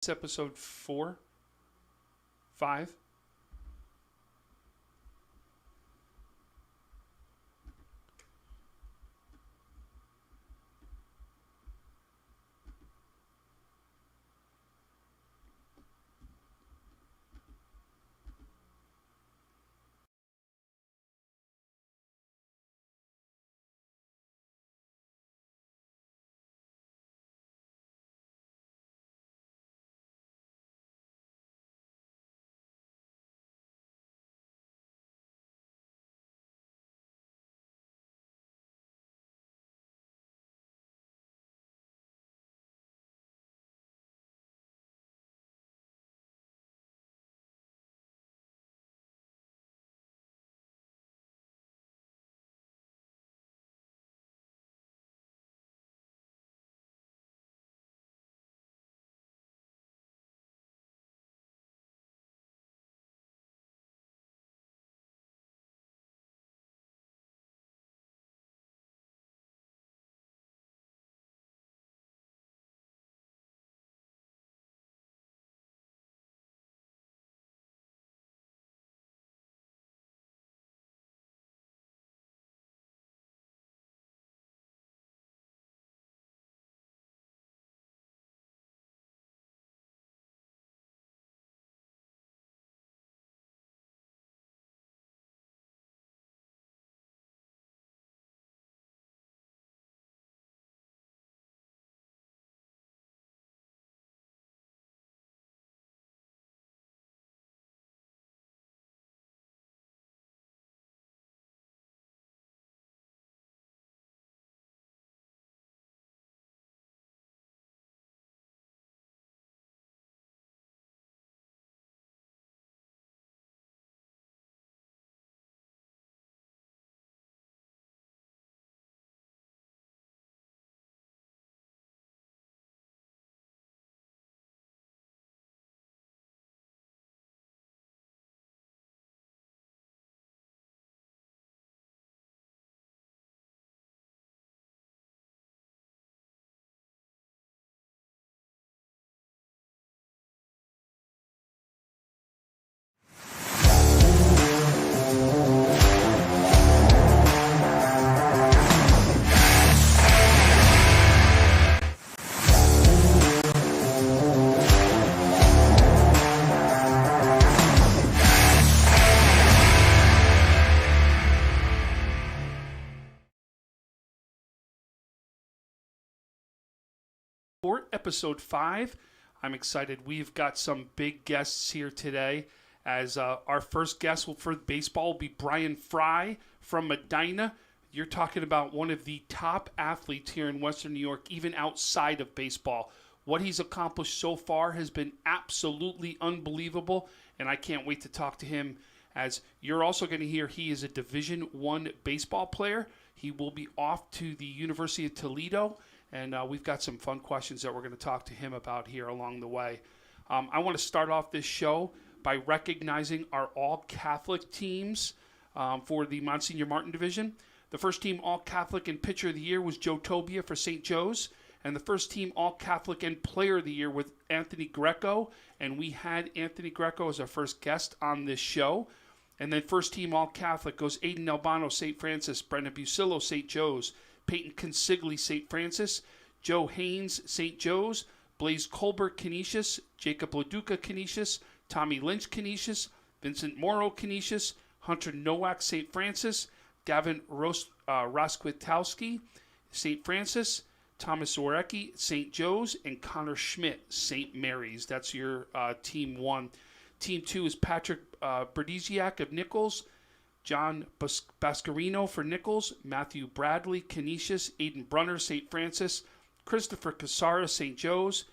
It's episode 4, 5. For episode 5. I'm excited. We've got some big guests here today. As our first guest for baseball will be Brian Fry from Medina. You're talking about one of the top athletes here in Western New York, even outside of baseball. What he's accomplished so far has been absolutely unbelievable, and I can't wait to talk to him. As you're also going to hear, he is a Division I baseball player. He will be off to the University of Toledo. And we've got some fun questions that we're going to talk to him about here along the way. I want to start off this show by recognizing our all-Catholic teams for the Monsignor Martin division. The first team all-Catholic and Pitcher of the Year was Joe Tobia for St. Joe's. And the first team all-Catholic and Player of the Year was Anthony Greco. And we had Anthony Greco as our first guest on this show. And then first team all-Catholic goes Aiden Albano, St. Francis, Brendan Busillo, St. Joe's, Peyton Consigli, St. Francis, Joe Haynes, St. Joe's, Blaze Colbert, Canisius, Jacob Loduca, Canisius, Tommy Lynch, Canisius, Vincent Morrow, Canisius, Hunter Nowak, St. Francis, Gavin Roskwitowski, St. Francis, Thomas Orecki, St. Joe's, and Connor Schmidt, St. Mary's. That's your Team 1. Team 2 is Patrick Berdiziak of Nichols, John Bascarino for Nichols, Matthew Bradley, Canisius, Aiden Brunner, St. Francis, Christopher Casara, St. Joe's,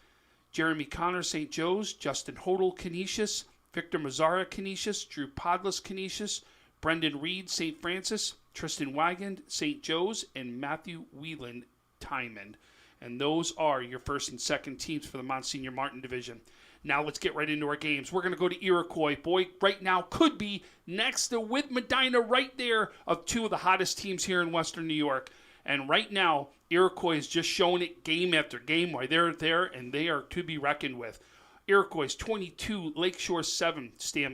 Jeremy Connor, St. Joe's, Justin Hodel, Canisius, Victor Mazzara, Canisius, Drew Podless, Canisius, Brendan Reed, St. Francis, Tristan Wagand, St. Joe's, and Matthew Whelan, Timon. And those are your first and second teams for the Monsignor Martin division. Now let's get right into our games. We're going to go to Iroquois. Boy, right now could be next to with Medina right there of two of the hottest teams here in Western New York. And right now, Iroquois is just showing it game after game why they're there and they are to be reckoned with. Iroquois 22, Lakeshore 7. Sam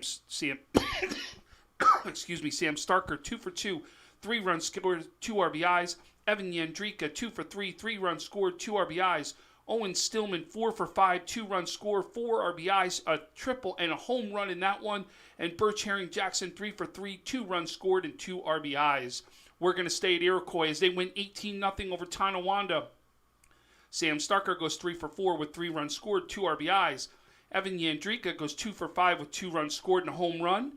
Starker 2 for 2, 3 runs scored, 2 RBIs. Evan Yandrika 2 for 3, 3 runs scored, 2 RBIs. Owen Stillman 4 for 5, 2 runs scored, 4 RBIs, a triple and a home run in that one. And Birch Herring Jackson 3 for 3, 2 runs scored, and 2 RBIs. We're going to stay at Iroquois as they win 18-0 over Tonawanda. Sam Starker goes 3 for 4 with 3 runs scored, 2 RBIs. Evan Yandrika goes 2 for 5 with 2 runs scored and a home run.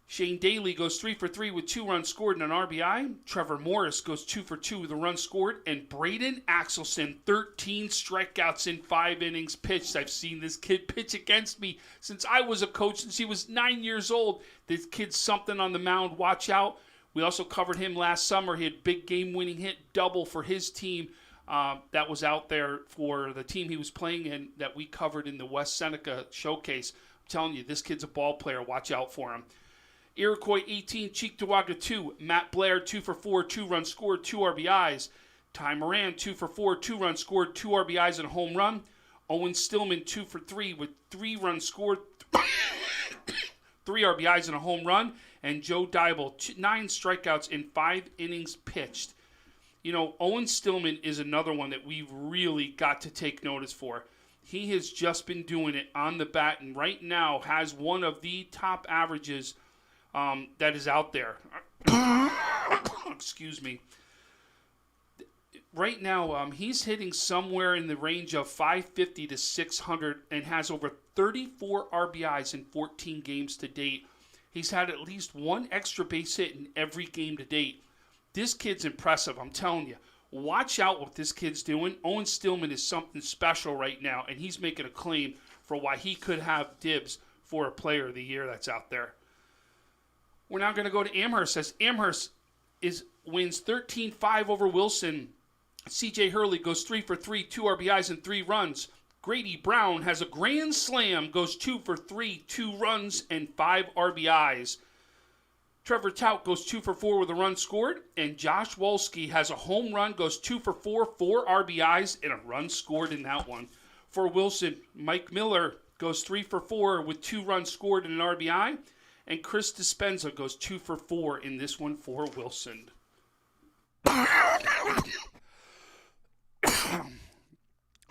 Shane Daly goes 3 for 3 with 2 runs scored and an RBI. Trevor Morris goes 2 for 2 with a run scored. And Braden Axelson, 13 strikeouts in 5 innings pitched. I've seen this kid pitch against me since I was a coach, since he was 9 years old. This kid's something on the mound. Watch out. We also covered him last summer. He had big game-winning hit, double for his team. That was out there for the team he was playing in that we covered in the West Seneca Showcase. I'm telling you, this kid's a ball player. Watch out for him. Iroquois 18, Cheektowaga 2. Matt Blair 2 for 4, 2 runs scored, 2 RBIs. Ty Moran 2 for 4, 2 runs scored, 2 RBIs and a home run. Owen Stillman 2 for 3 with 3 runs scored, 3 RBIs and a home run. And Joe Dybel 9 strikeouts in 5 innings pitched. You know, Owen Stillman is another one that we've really got to take notice for. He has just been doing it on the bat, and right now has one of the top averages that is out there. Excuse me. Right now, he's hitting somewhere in the range of 550 to 600 and has over 34 RBIs in 14 games to date. He's had at least 1 extra base hit in every game to date. This kid's impressive, I'm telling you. Watch out what this kid's doing. Owen Stillman is something special right now, and he's making a claim for why he could have dibs for a player of the year that's out there. We're now going to go to Amherst. As Amherst wins 13-5 over Wilson. CJ Hurley goes 3 for 3, 2 RBIs and 3 runs. Grady Brown has a grand slam, goes 2 for 3, 2 runs and 5 RBIs. Trevor Tout goes 2 for 4 with a run scored. And Josh Wolski has a home run, goes 2 for 4, 4 RBIs and a run scored in that one. For Wilson, Mike Miller goes 3 for 4 with 2 runs scored and an RBI. And Chris Dispenza goes 2 for 4 in this one for Wilson.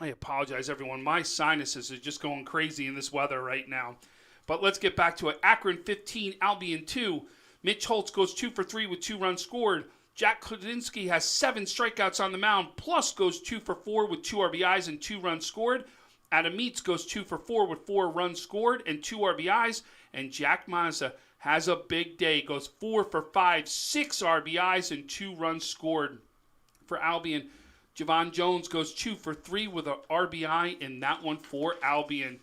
I apologize, everyone. My sinuses are just going crazy in this weather right now. But let's get back to it. Akron 15, Albion 2. Mitch Holtz goes 2 for 3 with 2 runs scored. Jack Kladinsky has 7 strikeouts on the mound, plus goes 2 for 4 with 2 RBIs and 2 runs scored. Adam Meats goes 2 for 4 with 4 runs scored and 2 RBIs. And Jack Mazza has a big day, goes 4 for 5, 6 RBIs and 2 runs scored. For Albion, Javon Jones goes 2 for 3 with an RBI in that one for Albion.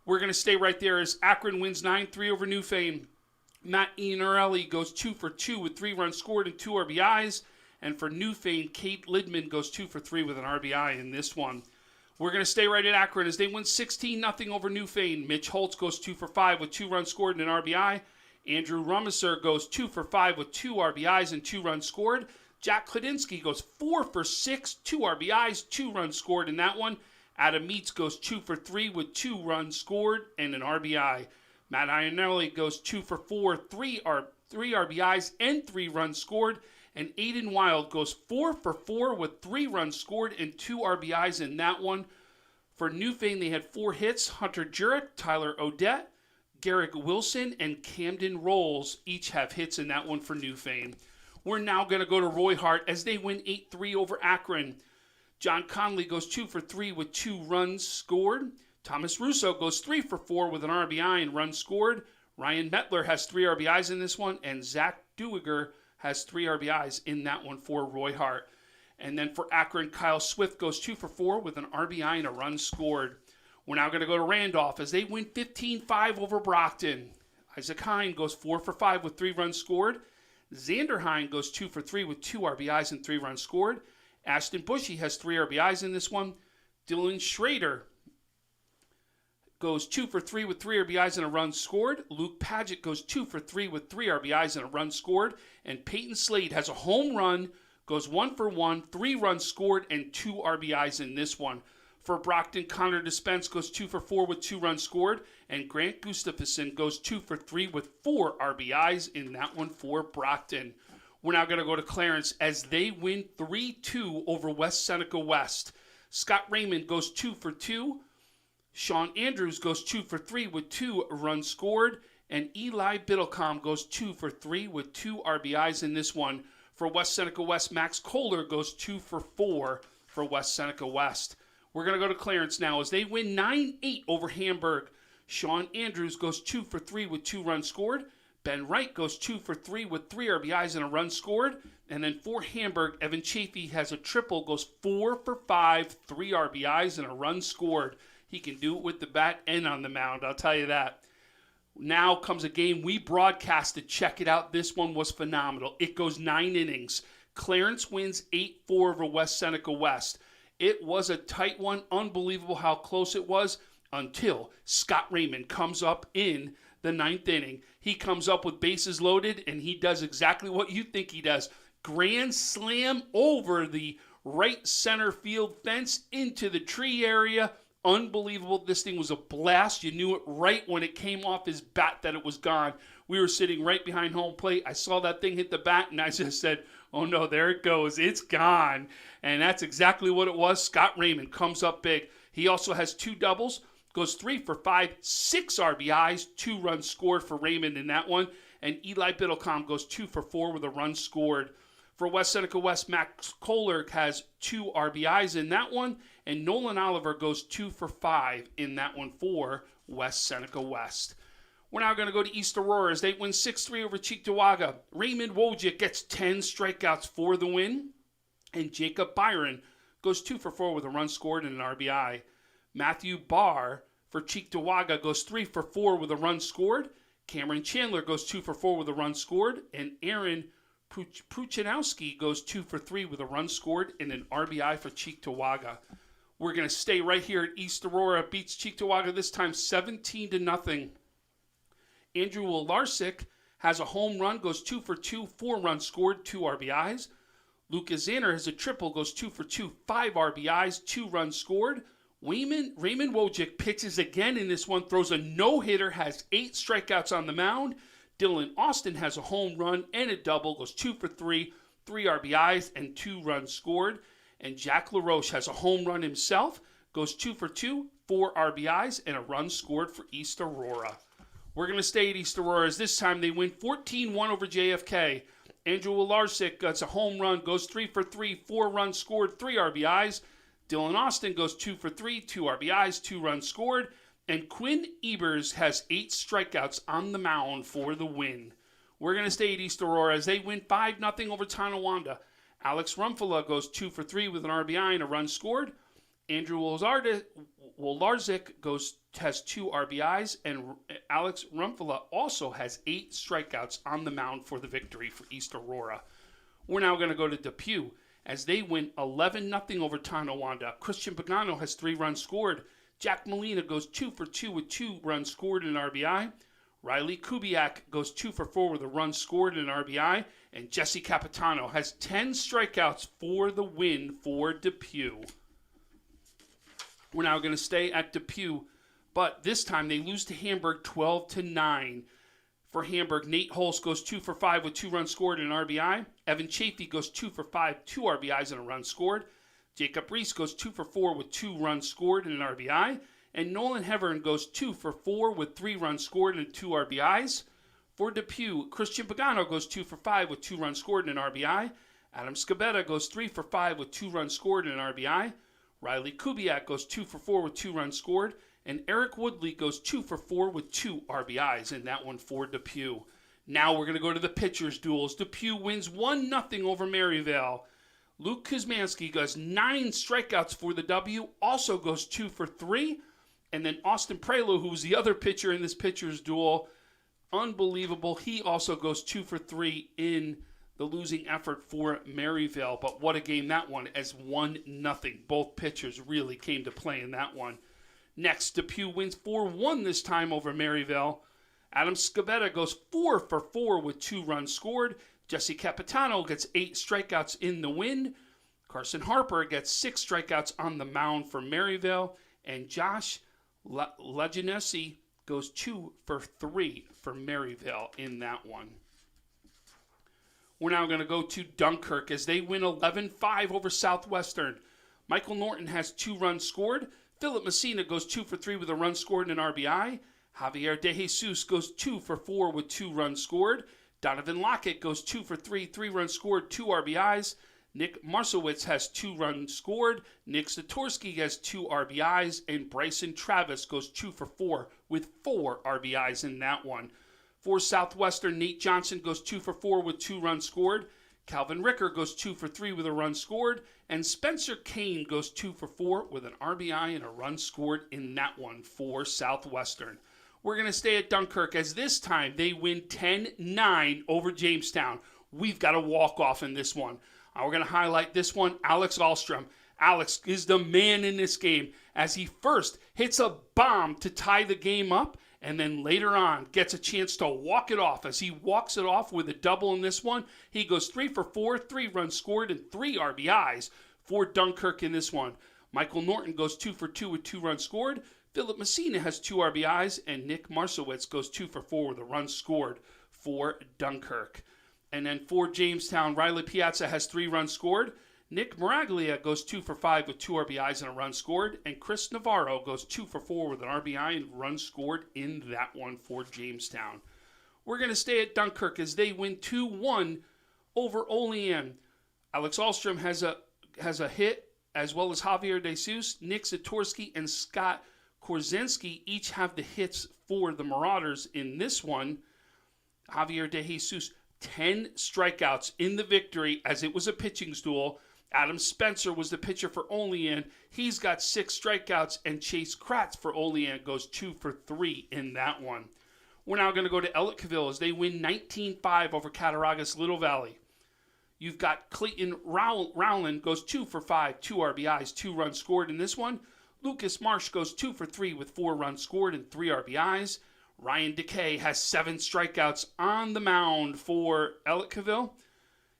We're going to stay right there as Akron wins 9-3 over Newfane. Matt Iannarelli goes 2 for 2 with 3 runs scored and 2 RBIs. And for Newfane, Kate Lidman goes 2 for 3 with an RBI in this one. We're going to stay right at Akron as they win 16-0 over Newfane. Mitch Holtz goes 2 for 5 with 2 runs scored and an RBI. Andrew Rumisser goes 2 for 5 with 2 RBIs and 2 runs scored. Jack Kladinsky goes 4 for 6, 2 RBIs, 2 runs scored in that one. Adam Meats goes 2 for 3 with 2 runs scored and an RBI. Matt Iannarelli goes 2 for 4, 3 RBIs and 3 runs scored. And Aiden Wild goes 4 for 4 with 3 runs scored and 2 RBIs in that one. For Newfane, they had 4 hits. Hunter Jurek, Tyler Odette, Garrick Wilson, and Camden Rolls each have hits in that one for Newfane. We're now going to go to Roy Hart as they win 8-3 over Akron. John Conley goes 2 for 3 with 2 runs scored. Thomas Russo goes 3 for 4 with an RBI and runs scored. Ryan Metler has 3 RBIs in this one, and Zach Duiger has 3 RBIs in that one for Roy Hart. And then for Akron, Kyle Swift goes 2 for 4 with an RBI and a run scored. We're now going to go to Randolph as they win 15-5 over Brockton. Isaac Hine goes 4 for 5 with 3 runs scored. Xander Hine goes 2 for 3 with 2 RBIs and 3 runs scored. Ashton Bushy has 3 RBIs in this one. Dylan Schrader goes 2 for 3 with 3 RBIs and a run scored. Luke Padgett goes 2 for 3 with 3 RBIs and a run scored. And Peyton Slade has a home run, goes 1 for 1, 3 runs scored, and 2 RBIs in this one. For Brockton, Connor Dispense goes 2 for 4 with 2 runs scored. And Grant Gustafsson goes 2 for 3 with 4 RBIs in that one for Brockton. We're now going to go to Clarence as they win 3-2 over West Seneca West. Scott Raymond goes 2 for 2. Sean Andrews goes 2 for 3 with 2 runs scored. And Eli Biddlecom goes 2 for 3 with 2 RBIs in this one. For West Seneca West, Max Kohler goes 2 for 4 for West Seneca West. We're going to go to Clarence now as they win 9-8 over Hamburg. Sean Andrews goes 2 for 3 with 2 runs scored. Ben Wright goes 2 for 3 with 3 RBIs and a run scored. And then for Hamburg, Evan Chafee has a triple, goes 4 for 5, 3 RBIs and a run scored. He can do it with the bat and on the mound, I'll tell you that. Now comes a game we broadcasted. Check it out. This one was phenomenal. It goes 9 innings. Clarence wins 8-4 over West Seneca West. It was a tight one. Unbelievable how close it was until Scott Raymond comes up in the 9th inning. He comes up with bases loaded, and he does exactly what you think he does. Grand slam over the right center field fence into the tree area. Unbelievable. This thing was a blast. You knew it right when it came off his bat that it was gone. We were sitting right behind home plate. I saw that thing hit the bat, and I just said, oh no, there it goes. It's gone. And that's exactly what it was. Scott Raymond comes up big. He also has 2 doubles, goes 3 for 5, 6 RBIs, 2 runs scored for Raymond in that one. And Eli Biddlecom goes 2 for 4 with a run scored. For West Seneca West, Max Kohler has 2 RBIs in that one. And Nolan Oliver goes 2 for 5 in that one for West Seneca West. We're now going to go to East Aurora as they win 6-3 over Cheektowaga. Raymond Wojcik gets 10 strikeouts for the win. And Jacob Byron goes 2 for 4 with a run scored and an RBI. Matthew Barr for Cheektowaga goes 3 for 4 with a run scored. Cameron Chandler goes 2 for 4 with a run scored. And Aaron Pruchanowski goes 2 for 3 with a run scored and an RBI for Cheektowaga. We're going to stay right here at East Aurora. Beats Cheektowaga this time 17-0. Andrew Wolarsik has a home run, goes 2 for 2, 4 runs scored, 2 RBIs. Lucas Zanner has a triple, goes 2 for 2, 5 RBIs, 2 runs scored. Raymond Wojcik pitches again in this one, throws a no-hitter, has 8 strikeouts on the mound. Dylan Austin has a home run and a double, goes 2 for 3, 3 RBIs, and 2 runs scored. And Jack LaRoche has a home run himself, goes 2 for 2, 4 RBIs, and a run scored for East Aurora. We're going to stay at East Aurora as this time they win 14-1 over JFK. Andrew Wolarsik gets a home run, goes 3 for 3, 4 runs scored, 3 RBIs. Dylan Austin goes 2 for 3, 2 RBIs, 2 runs scored. And Quinn Ebers has 8 strikeouts on the mound for the win. We're going to stay at East Aurora as they win 5-0 over Tonawanda. Alex Rumfala goes 2 for 3 with an RBI and a run scored. Andrew Wolarsik has 2 RBIs, and Alex Rumfala also has 8 strikeouts on the mound for the victory for East Aurora. We're now going to go to Depew as they win 11-0 over Tonawanda. Christian Pagano has 3 runs scored. Jack Molina goes 2 for 2 with 2 runs scored and an RBI. Riley Kubiak goes 2 for 4 with a run scored and an RBI. And Jesse Capitano has 10 strikeouts for the win for Depew. We're now going to stay at Depew, but this time they lose to Hamburg 12-9. For Hamburg, Nate Holst goes 2 for 5 with 2 runs scored and an RBI. Evan Chafee goes 2 for 5, 2 RBIs and a run scored. Jacob Reese goes 2 for 4 with 2 runs scored and an RBI. And Nolan Hevern goes 2 for 4 with 3 runs scored and 2 RBIs. For Depew, Christian Pagano goes 2 for 5 with 2 runs scored and an RBI. Adam Scabetta goes 3 for 5 with 2 runs scored and an RBI. Riley Kubiak goes 2 for 4 with 2 runs scored. And Eric Woodley goes 2 for 4 with 2 RBIs in that one for Depew. Now we're going to go to the pitchers' duels. Depew wins 1-0 over Maryvale. Luke Kuzmansky goes 9 strikeouts for the W, also goes 2 for 3. And then Austin Prelo, who's the other pitcher in this pitcher's duel, unbelievable. He also goes 2 for 3 in the losing effort for Maryvale. But what a game that one, as 1-0. Both pitchers really came to play in that one. Next, Depew wins 4-1 this time over Maryvale. Adam Scabetta goes 4 for 4 with 2 runs scored. Jesse Capitano gets 8 strikeouts in the win. Carson Harper gets 6 strikeouts on the mound for Maryville. And Josh Leginesi goes 2 for 3 for Maryville in that one. We're now going to go to Dunkirk as they win 11-5 over Southwestern. Michael Norton has 2 runs scored. Philip Messina goes 2 for 3 with a run scored and an RBI. Javier De Jesus goes 2 for 4 with 2 runs scored. Donovan Lockett goes 2 for 3, 3 runs scored, 2 RBIs. Nick Marszewicz has 2 runs scored. Nick Zatorsky has 2 RBIs. And Bryson Travis goes 2 for 4 with 4 RBIs in that one. For Southwestern, Nate Johnson goes 2 for 4 with 2 runs scored. Calvin Ricker goes 2 for 3 with a run scored. And Spencer Kane goes 2 for 4 with an RBI and a run scored in that one for Southwestern. We're going to stay at Dunkirk as this time they win 10-9 over Jamestown. We've got a walk-off in this one. We're going to highlight this one, Alex Ahlstrom. Alex is the man in this game as he first hits a bomb to tie the game up and then later on gets a chance to walk it off. As he walks it off with a double in this one, he goes 3 for 4, 3 runs scored, and 3 RBIs for Dunkirk in this one. Michael Norton goes 2 for 2 with 2 runs scored. Philip Messina has 2 RBIs, and Nick Marszewicz goes 2 for 4 with a run scored for Dunkirk. And then for Jamestown, Riley Piazza has 3 runs scored. Nick Maraglia goes 2 for 5 with 2 RBIs and a run scored. And Chris Navarro goes 2 for 4 with an RBI and run scored in that one for Jamestown. We're going to stay at Dunkirk as they win 2-1 over Olean. Alex Ahlstrom has a hit, as well as Javier De Jesus. Nick Zatorsky and Scott Korzynski each have the hits for the Marauders in this one. Javier De Jesus, 10 strikeouts in the victory as it was a pitching duel. Adam Spencer was the pitcher for Olean. He's got 6 strikeouts, and Chase Kratz for Olean goes 2 for 3 in that one. We're now going to go to Ellicottville as they win 19-5 over Cattaraugus Little Valley. You've got Clayton Rowland goes 2 for 5, 2 RBIs, 2 runs scored in this one. Lucas Marsh goes 2 for 3 with 4 runs scored and 3 RBIs. Ryan DeKay has 7 strikeouts on the mound for Ellicottville.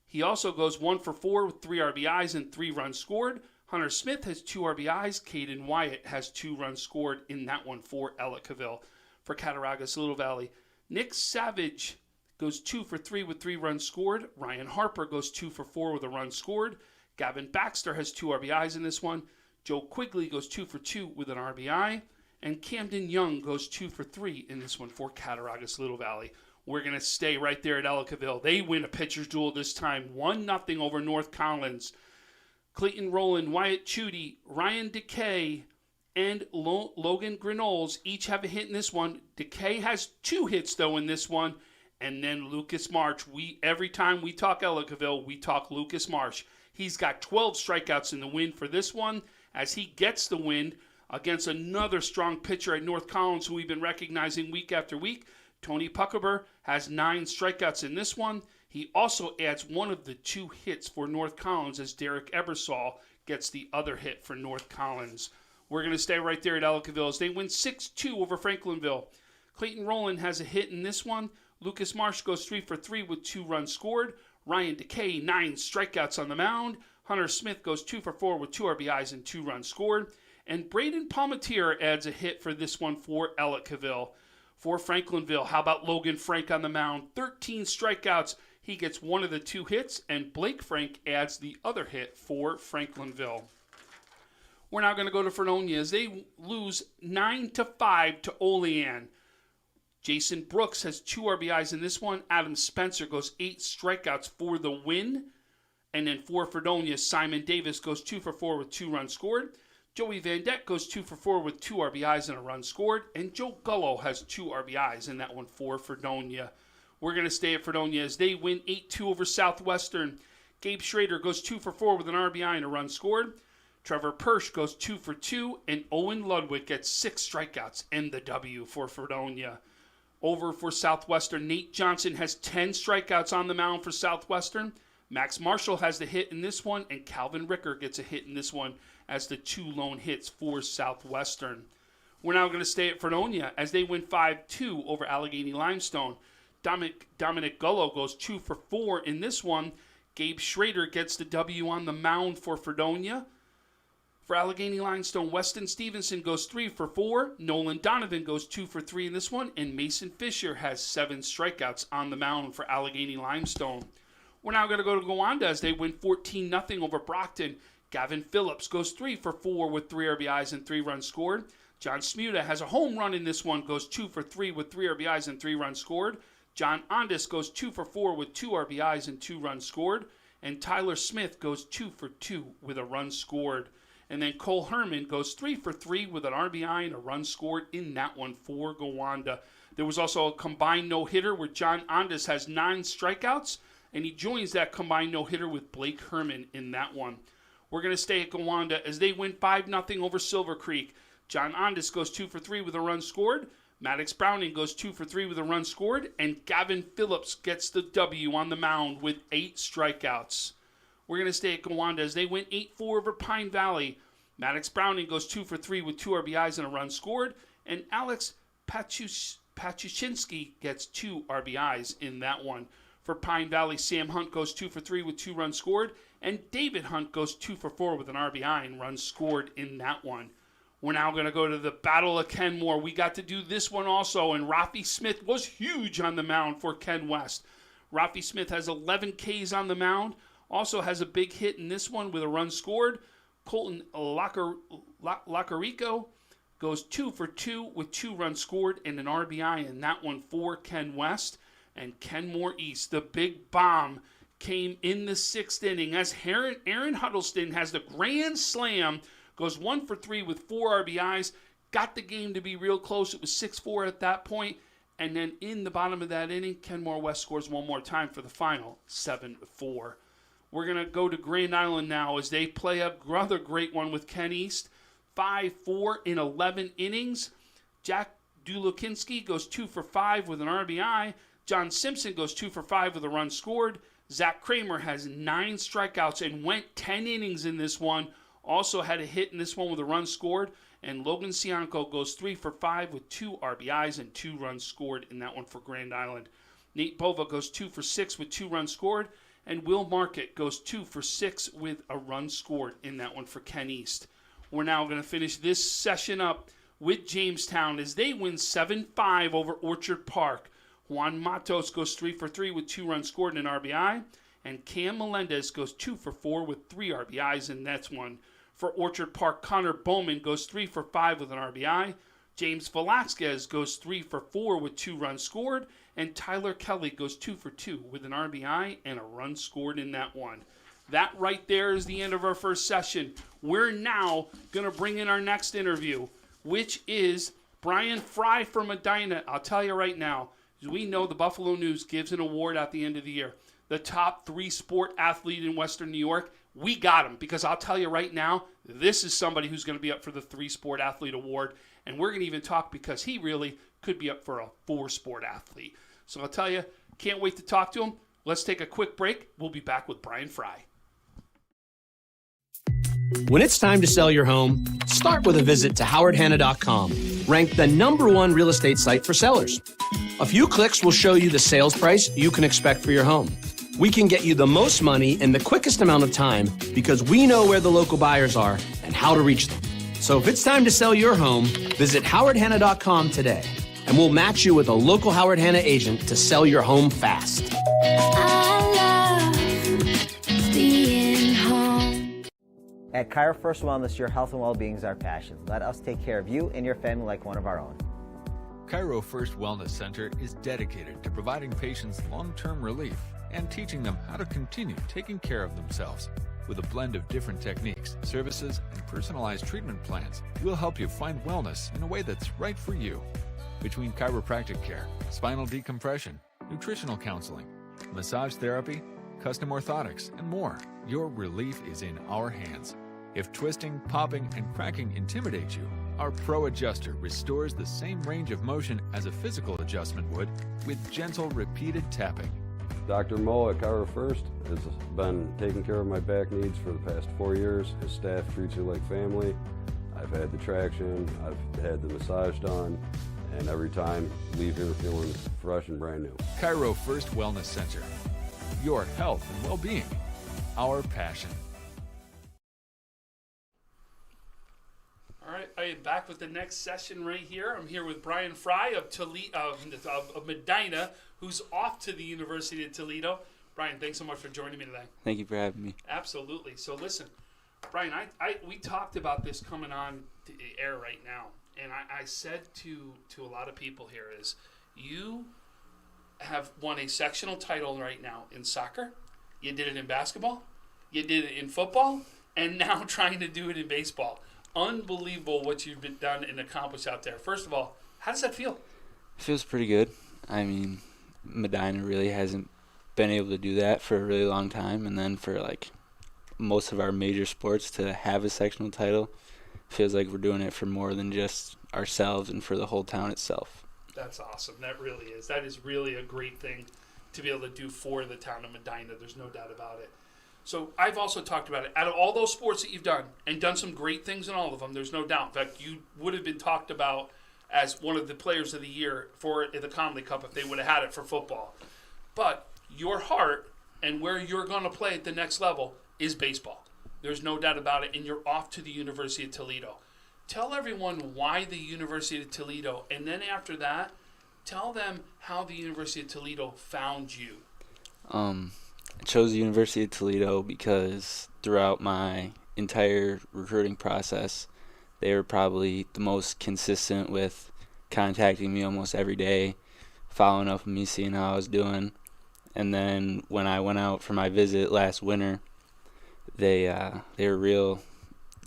He also goes 1 for 4 with 3 RBIs and 3 runs scored. Hunter Smith has 2 RBIs. Caden Wyatt has 2 runs scored in that one for Ellicottville. For Cattaraugus Little Valley, Nick Savage goes 2 for 3 with 3 runs scored. Ryan Harper goes 2 for 4 with a run scored. Gavin Baxter has 2 RBIs in this one. Joe Quigley goes 2 for 2 with an RBI. And Camden Young goes 2 for 3 in this one for Cattaraugus Little Valley. We're going to stay right there at Ellicottville. They win a pitcher's duel this time, 1-0 over North Collins. Clayton Rowland, Wyatt Chudy, Ryan DeKay, and Logan Grinols each have a hit in this one. DeKay has 2 hits, though, in this one. And then Lucas Marsh. Every time we talk Ellicottville, we talk Lucas Marsh. He's got 12 strikeouts in the win for this one as he gets the win against another strong pitcher at North Collins who we've been recognizing week after week. Tony Puckaber has 9 strikeouts in this one. He also adds one of the 2 hits for North Collins as Derek Ebersol gets the other hit for North Collins. We're going to stay right there at Ellicottville as they win 6-2 over Franklinville. Clayton Rowland has a hit in this one. Lucas Marsh goes 3 for 3 with 2 runs scored. Ryan DeKay, 9 strikeouts on the mound. Hunter Smith goes 2 for 4 with 2 RBIs and 2 runs scored. And Braden Palmatier adds a hit for this one for Ellicottville. For Franklinville, how about Logan Frank on the mound? 13 strikeouts. He gets one of the 2 hits, and Blake Frank adds the other hit for Franklinville. We're now going to go to Fredonia as they lose 9-5 to Olean. Jason Brooks has 2 RBIs in this one. Adam Spencer goes 8 strikeouts for the win. And then for Fredonia, Simon Davis goes 2 for 4 with 2 runs scored. Joey Van Dek goes 2 for 4 with 2 RBIs and a run scored. And Joe Gullo has 2 RBIs in that one for Fredonia. We're going to stay at Fredonia as they win 8-2 over Southwestern. Gabe Schrader goes 2 for 4 with an RBI and a run scored. Trevor Persh goes 2 for 2. And Owen Ludwig gets 6 strikeouts and the W for Fredonia. Over for Southwestern, Nate Johnson has 10 strikeouts on the mound for Southwestern. Max Marshall has the hit in this one, and Calvin Ricker gets a hit in this one as the 2 lone hits for Southwestern. We're now going to stay at Fredonia as they win 5-2 over Allegheny Limestone. Dominic Gullo goes 2 for 4 in this one. Gabe Schrader gets the W on the mound for Fredonia. For Allegheny Limestone, Weston Stevenson goes 3 for 4. Nolan Donovan goes 2 for 3 in this one. And Mason Fisher has 7 strikeouts on the mound for Allegheny Limestone. We're now going to go to Gowanda as they win 14-0 over Brockton. Gavin Phillips goes 3 for 4 with 3 RBIs and 3 runs scored. John Smuda has a home run in this one, goes 2 for 3 with 3 RBIs and 3 runs scored. John Ondas goes 2 for 4 with 2 RBIs and 2 runs scored. And Tyler Smith goes 2 for 2 with a run scored. And then Cole Herman goes 3 for 3 with an RBI and a run scored in that one for Gowanda. There was also a combined no-hitter where John Ondas has 9 strikeouts, and he joins that combined no-hitter with Blake Herman in that one. We're going to stay at Gowanda as they win 5-0 over Silver Creek. John Ondas goes 2 for 3 with a run scored. Maddox Browning goes 2 for 3 with a run scored. And Gavin Phillips gets the W on the mound with 8 strikeouts. We're going to stay at Gowanda as they win 8-4 over Pine Valley. Maddox Browning goes 2 for 3 with 2 RBIs and a run scored. And Alex Pachuchinski gets 2 RBIs in that one. For Pine Valley, Sam Hunt goes 2 for 3 with 2 runs scored. And David Hunt goes 2 for 4 with an RBI and runs scored in that one. We're now going to go to the Battle of Kenmore. We got to do this one also, and Rafi Smith was huge on the mound for Ken West. Rafi Smith has 11 Ks on the mound. Also has a big hit in this one with a run scored. Colton Lacarico goes 2 for 2 with 2 runs scored and an RBI in that one for Ken West. And Kenmore East, the big bomb, came in the 6th inning as Aaron Huddleston has the grand slam, goes 1 for 3 with 4 RBIs, got the game to be real close. It was 6-4 at that point. And then in the bottom of that inning, Kenmore West scores one more time for the final, 7-4. We're going to go to Grand Island now as they play another great one with Ken East. 5-4 in 11 innings. Jack Dulukinski goes 2 for 5 with an RBI. John Simpson goes 2 for 5 with a run scored. Zach Kramer has 9 strikeouts and went 10 innings in this one. Also had a hit in this one with a run scored. And Logan Cianco goes 3 for 5 with 2 RBIs and 2 runs scored in that one for Grand Island. Nate Bova goes 2 for 6 with 2 runs scored. And Will Market goes 2 for 6 with a run scored in that one for Ken East. We're now going to finish this session up with Jamestown as they win 7-5 over Orchard Park. Juan Matos goes 3 for 3 with 2 runs scored and an RBI. And Cam Melendez goes 2 for 4 with 3 RBIs in that one. For Orchard Park, Connor Bowman goes 3 for 5 with an RBI. James Velasquez goes 3 for 4 with 2 runs scored. And Tyler Kelly goes 2 for 2 with an RBI and a run scored in that one. That right there is the end of our first session. We're now going to bring in our next interview, which is Brian Fry from Medina. I'll tell you right now, as we know, the Buffalo News gives an award at the end of the year. The top 3-sport athlete in Western New York, we got him, because I'll tell you right now, this is somebody who's going to be up for the 3-sport athlete award, and we're going to even talk because he really could be up for a 4-sport athlete. So I'll tell you, can't wait to talk to him. Let's take a quick break. We'll be back with Brian Fry. When it's time to sell your home, start with a visit to howardhanna.com, ranked the #1 real estate site for sellers. A few clicks will show you the sales price you can expect for your home. We can get you the most money in the quickest amount of time because we know where the local buyers are and how to reach them. So if it's time to sell your home, visit howardhanna.com today, and we'll match you with a local Howard Hanna agent to sell your home fast. I love being home. At Cairo First Wellness, your health and well-being is our passion. Let us take care of you and your family like one of our own. Cairo First Wellness Center is dedicated to providing patients long-term relief and teaching them how to continue taking care of themselves. With a blend of different techniques, services, and personalized treatment plans, we'll help you find wellness in a way that's right for you. Between chiropractic care, spinal decompression, nutritional counseling, massage therapy, custom orthotics, and more, your relief is in our hands. If twisting, popping, and cracking intimidate you, our Pro Adjuster restores the same range of motion as a physical adjustment would with gentle, repeated tapping. Dr. Mo at Cairo First has been taking care of my back needs for the past 4 years. His staff treats you like family. I've had the traction, I've had the massage done, and every time leave here feeling fresh and brand new. Cairo First Wellness Center. Your health and well-being our passion. All right, I am back with the next session right here. I'm here with Brian Fry of Medina, who's off to the University of Toledo. Brian, thanks so much for joining me today. Thank you for having me. Absolutely. So listen, Brian, we talked about this coming on the air right now, and I said to a lot of people here is you have won a sectional title right now in soccer. You did it in basketball. You did it in football, and now trying to do it in baseball. Unbelievable what you've been done and accomplished out there. First of all, how does that feel? It feels pretty good. I mean, Medina really hasn't been able to do that for a really long time, and then for like most of our major sports to have a sectional title feels like we're doing it for more than just ourselves and for the whole town itself. That's awesome. That really is. That is really a great thing to be able to do for the town of Medina. There's no doubt about it. So I've also talked about it. Out of all those sports that you've done, and done some great things in all of them, there's no doubt. In fact, you would have been talked about as one of the players of the year for the Conley Cup if they would have had it for football. But your heart and where you're going to play at the next level is baseball. There's no doubt about it, and you're off to the University of Toledo. Tell everyone why the University of Toledo, and then after that, tell them how the University of Toledo found you. I chose the University of Toledo because throughout my entire recruiting process, they were probably the most consistent with contacting me almost every day, following up with me, seeing how I was doing. And then when I went out for my visit last winter, they were real,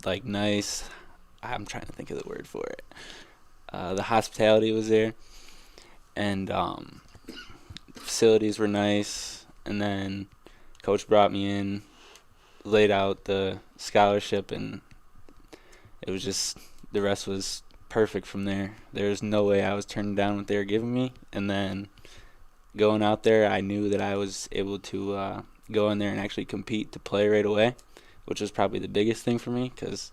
like, nice. I'm trying to think of the word for it. The hospitality was there, and the facilities were nice. And then Coach brought me in, laid out the scholarship, and it was just, the rest was perfect from there. There was no way I was turning down what they were giving me. And then going out there, I knew that I was able to go in there and actually compete to play right away, which was probably the biggest thing for me, because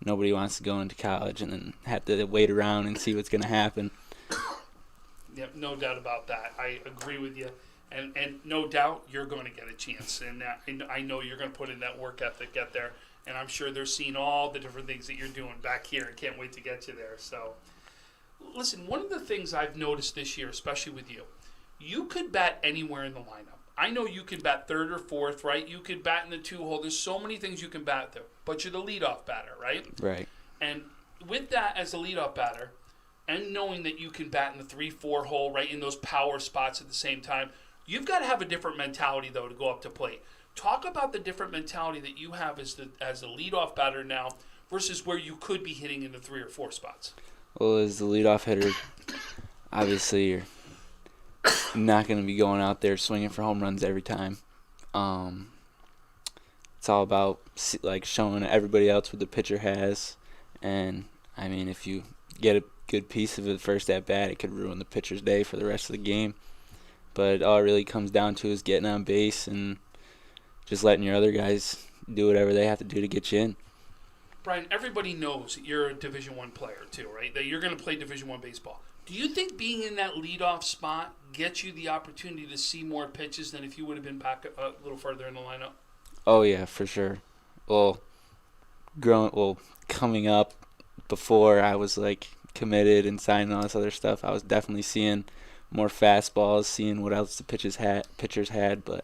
nobody wants to go into college and then have to wait around and see what's going to happen. Yep, no doubt about that. I agree with you. And no doubt you're going to get a chance. And I know you're going to put in that work ethic, get there. And I'm sure they're seeing all the different things that you're doing back here and can't wait to get you there. So, listen, one of the things I've noticed this year, especially with you, you could bat anywhere in the lineup. I know you can bat third or fourth, right? You could bat in the 2-hole. There's so many things you can bat there. But you're the leadoff batter, right? Right. And with that as a leadoff batter, and knowing that you can bat in the 3-4 hole, right, in those power spots at the same time, you've got to have a different mentality, though, to go up to plate. Talk about the different mentality that you have as a leadoff batter now versus where you could be hitting in the 3 or 4 spots. Well, as the leadoff hitter, obviously you're not going to be going out there swinging for home runs every time. It's all about like showing everybody else what the pitcher has. And, I mean, if you get a good piece of it first at bat, it could ruin the pitcher's day for the rest of the game. But all it really comes down to is getting on base and just letting your other guys do whatever they have to do to get you in. Brian, everybody knows you're a Division I player too, right? That you're going to play Division I baseball. Do you think being in that leadoff spot gets you the opportunity to see more pitches than if you would have been back a little further in the lineup? Oh, yeah, for sure. Well, coming up before I was, like, committed and signing all this other stuff, I was definitely seeing more fastballs, seeing what else the pitchers had. But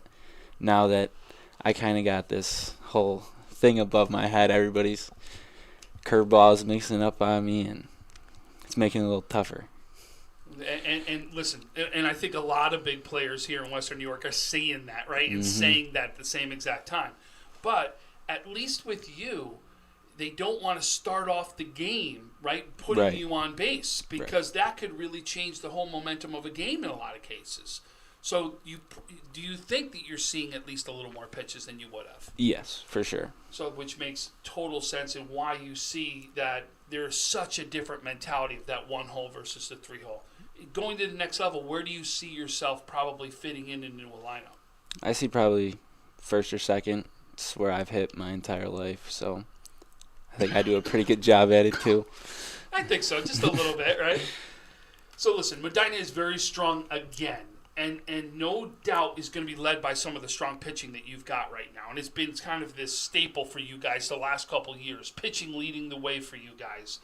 now that I kind of got this whole thing above my head, everybody's curveballs mixing up on me, and it's making it a little tougher. And listen, and I think a lot of big players here in Western New York are seeing that, right, and saying that at the same exact time. But at least with you, they don't want to start off the game, right, putting you on base, because that could really change the whole momentum of a game in a lot of cases. So do you think that you're seeing at least a little more pitches than you would have? Yes, for sure. So which makes total sense in why you see that there's such a different mentality of that 1-hole versus the 3-hole. Going to the next level, where do you see yourself probably fitting into a lineup? I see probably first or second. It's where I've hit my entire life, so I think I do a pretty good job at it too. I think so, just a little bit, right? So listen, Medina is very strong again. and no doubt is going to be led by some of the strong pitching that you've got right now. And it's been kind of this staple for you guys the last couple of years, pitching leading the way for you guys.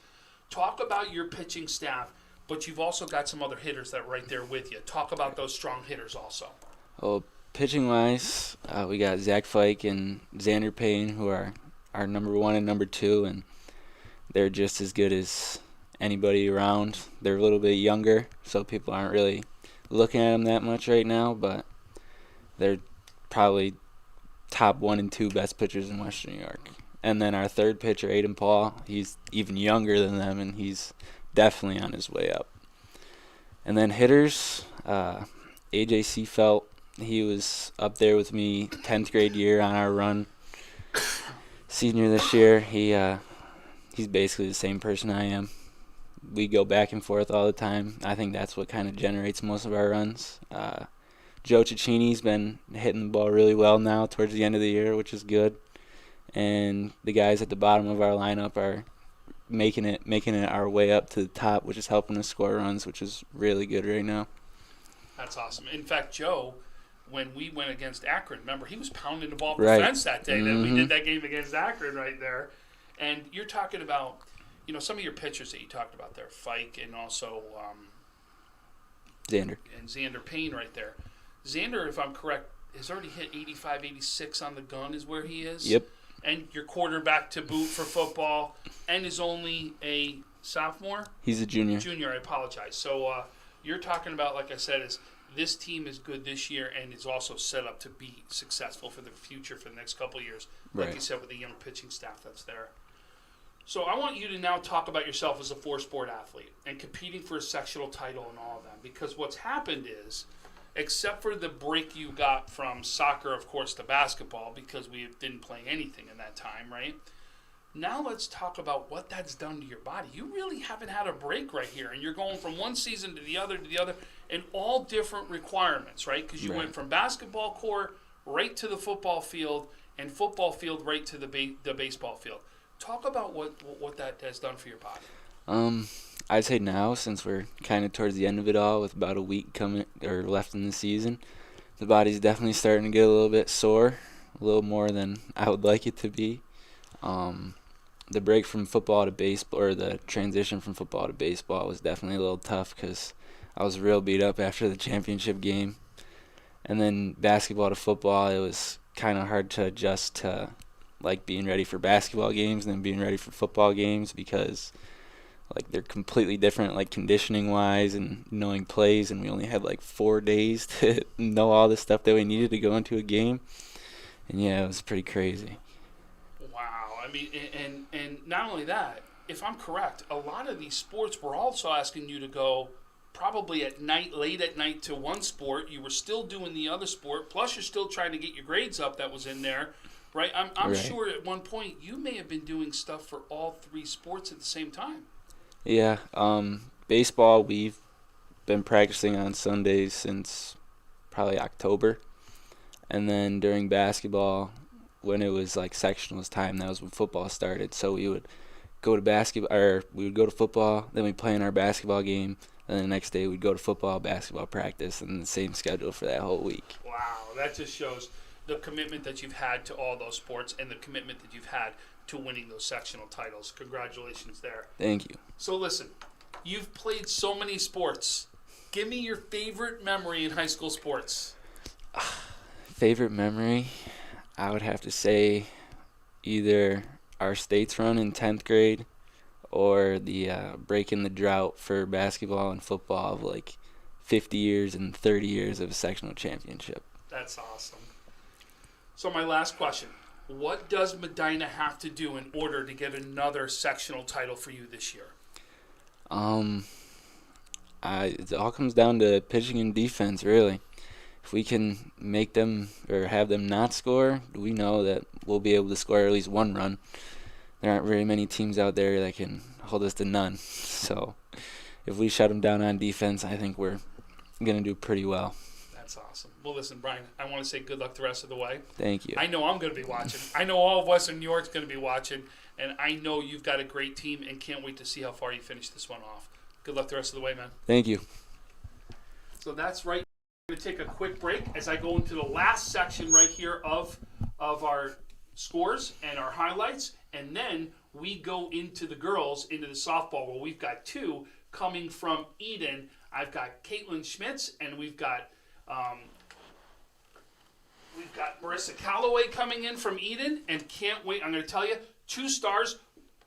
Talk about your pitching staff, but you've also got some other hitters that are right there with you. Talk about those strong hitters also. Well, pitching-wise, we got Zach Fike and Xander Payne, who are our number 1 and number 2, and they're just as good as anybody around. They're a little bit younger, so people aren't really looking at them that much right now, but they're probably top 1 and 2 best pitchers in Western New York. And then our third pitcher, Aiden Paul, he's even younger than them, and he's definitely on his way up. And then hitters, AJ Seafelt, he was up there with me 10th grade year on our run. Senior this year, he's basically the same person I am. We go back and forth all the time. I think that's what kind of generates most of our runs. Joe Cicchini's been hitting the ball really well now towards the end of the year, which is good. And the guys at the bottom of our lineup are making it our way up to the top, which is helping us score runs, which is really good right now. That's awesome. In fact, Joe, when we went against Akron, remember, he was pounding the ball off the Right. fence that day that we Mhm. did that game against Akron right there. And you're talking about, some of your pitchers that you talked about there, Fike and also Xander. and Xander Payne right there. Xander, if I'm correct, has already hit 85, 86 on the gun is where he is. Yep. And your quarterback to boot for football, and is only a sophomore? He's a junior. Junior, I apologize. So you're talking about, like I said, is this team is good this year and is also set up to be successful for the future for the next couple of years, like Right. you said, with the young pitching staff that's there. So I want you to now talk about yourself as a 4-sport athlete and competing for a sectional title and all of that, because what's happened is, except for the break you got from soccer, of course, to basketball, because we didn't play anything in that time, right? Now let's talk about what that's done to your body. You really haven't had a break right here, and you're going from one season to the other, and all different requirements, right? Because you Right. went from basketball court right to the football field, and football field right to the baseball field. Talk about what that has done for your body. I'd say now, since we're kind of towards the end of it all, with about a week coming or left in the season, the body's definitely starting to get a little bit sore, a little more than I would like it to be. The break from football to baseball, or the transition from football to baseball, was definitely a little tough because I was real beat up after the championship game. And then basketball to football, it was kind of hard to adjust to like being ready for basketball games and then being ready for football games, because like they're completely different, like conditioning wise and knowing plays, and we only had like 4 days to know all the stuff that we needed to go into a game. And yeah, it was pretty crazy. Wow. I mean, and not only that, if I'm correct, a lot of these sports were also asking you to go probably at night, late at night, to one sport. You were still doing the other sport, plus you're still trying to get your grades up that was in there, right? I'm Right. sure at one point you may have been doing stuff for all 3 sports at the same time. Yeah, baseball, we've been practicing on Sundays since probably October. And then during basketball, when it was like sectionals time, that was when football started. So we would go to basketball, or we would go to football, then we'd play in our basketball game, and then the next day we'd go to football, basketball practice, and the same schedule for that whole week. Wow, that just shows the commitment that you've had to all those sports and the commitment that you've had to winning those sectional titles. Congratulations there. Thank you. So listen, you've played so many sports. Give me your favorite memory in high school sports. Favorite memory, I would have to say either our states run in 10th grade or the breaking the drought for basketball and football of like 50 years and 30 years of a sectional championship. That's awesome. So my last question, what does Medina have to do in order to get another sectional title for you this year? It all comes down to pitching and defense, really. If we can make them or have them not score, we know that we'll be able to score at least one run. There aren't very many teams out there that can hold us to none. So if we shut them down on defense, I think we're going to do pretty well. That's awesome. Well, listen, Brian, I want to say good luck the rest of the way. Thank you. I know I'm going to be watching. I know all of Western New York's going to be watching, and I know you've got a great team and can't wait to see how far you finish this one off. Good luck the rest of the way, man. Thank you. So that's right. We're going to take a quick break as I go into the last section right here of our scores and our highlights, and then we go into the girls, into the softball, where we've got two coming from Eden. I've got Caitlin Schmitz, and we've got Marissa Calloway coming in from Eden, and can't wait. I'm going to tell you, 2 stars,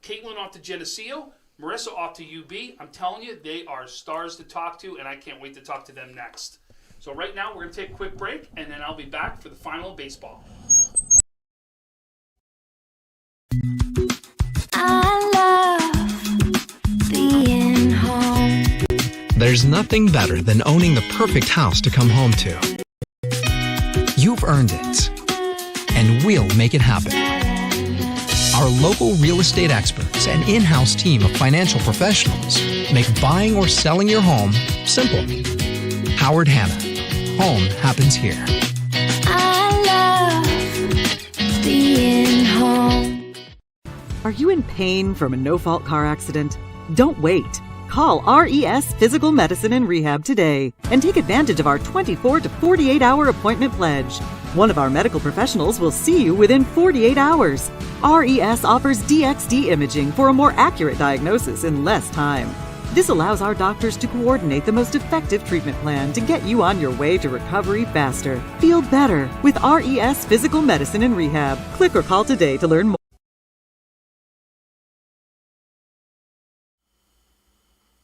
Caitlin off to Geneseo, Marissa off to UB. I'm telling you, they are stars to talk to, and I can't wait to talk to them next. So right now, we're going to take a quick break, and then I'll be back for the final baseball. I love being home. There's nothing better than owning the perfect house to come home to. You've earned it, and we'll make it happen. Our local real estate experts and in-house team of financial professionals make buying or selling your home simple. Howard Hanna. Home happens here. I love being home. Are you in pain from a no-fault car accident? Don't wait. Call RES Physical Medicine and Rehab today and take advantage of our 24 to 48-hour appointment pledge. One of our medical professionals will see you within 48 hours. RES offers DXD imaging for a more accurate diagnosis in less time. This allows our doctors to coordinate the most effective treatment plan to get you on your way to recovery faster. Feel better with RES Physical Medicine and Rehab. Click or call today to learn more.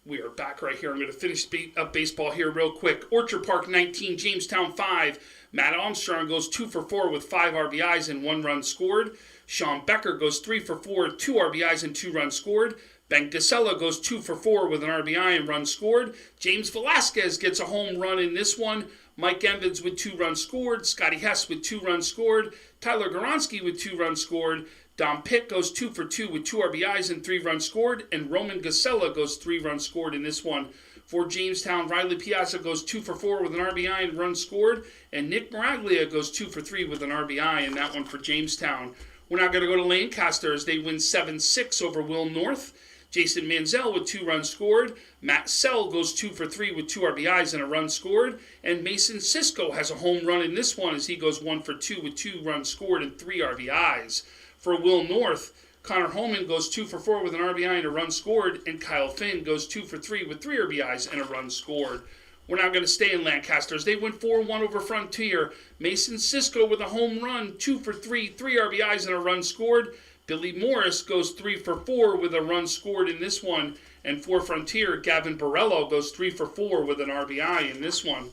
We are back right here. I'm going to finish up baseball here real quick. Orchard Park 19, Jamestown 5. Matt Armstrong goes 2 for 4 with 5 RBIs and 1 run scored. Sean Becker goes 3 for 4, 2 RBIs and 2 runs scored. Ben Gasella goes 2 for 4 with an RBI and run scored. James Velasquez gets a home run in this one. Mike Evans with 2 runs scored. Scotty Hess with 2 runs scored. Tyler Goronsky with 2 runs scored. Dom Pitt goes 2 for 2 with 2 RBIs and 3 runs scored. And Roman Gasella goes 3 runs scored in this one. For Jamestown, Riley Piazza goes 2 for 4 with an RBI and run scored. And Nick Maraglia goes 2 for 3 with an RBI in that one for Jamestown. We're now going to go to Lancaster as they win 7-6 over Will North. Jason Manziel with 2 runs scored. Matt Sell goes 2 for 3 with 2 RBIs and a run scored. And Mason Cisco has a home run in this one as he goes 1 for 2 with 2 runs scored and 3 RBIs. For Will North, Connor Holman goes 2 for 4 with an RBI and a run scored. And Kyle Finn goes 2 for 3 with 3 RBIs and a run scored. We're now going to stay in Lancaster as they win 4-1 over Frontier. Mason Cisco with a home run, 2 for 3, 3 RBIs and a run scored. Billy Morris goes 3 for 4 with a run scored in this one. And for Frontier, Gavin Borello goes 3 for 4 with an RBI in this one.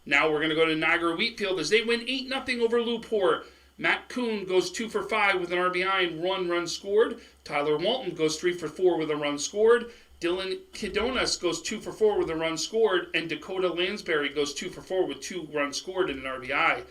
Now we're going to go to Niagara Wheatfield as they win 8-0 over Newport. Matt Kuhn goes 2 for 5 with an RBI and 1 run scored. Tyler Walton goes 3 for 4 with a run scored. Dylan Kidonas goes 2 for 4 with a run scored. And Dakota Lansbury goes 2 for 4 with 2 runs scored and an RBI.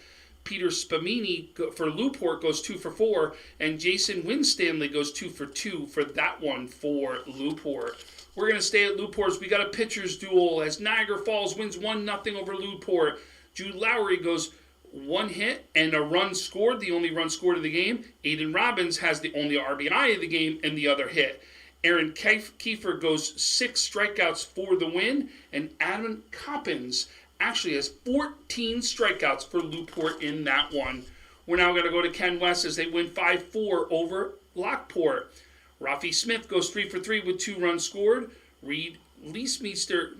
Peter Spamini for Newport goes 2 for 4. And Jason Winstanley goes 2 for 2 for that one for Newport. We're going to stay at Newport as we got a pitcher's duel as Niagara Falls wins 1-0 over Newport. Jude Lowry goes 1 hit and a run scored, the only run scored of the game. Aiden Robbins has the only RBI of the game and the other hit. Aaron Kiefer goes 6 strikeouts for the win. And Adam Coppins actually has 14 strikeouts for Newport in that one. We're now going to go to Ken West as they win 5-4 over Lockport. Rafi Smith goes 3 for 3 with 2 runs scored. Reed Lesmeister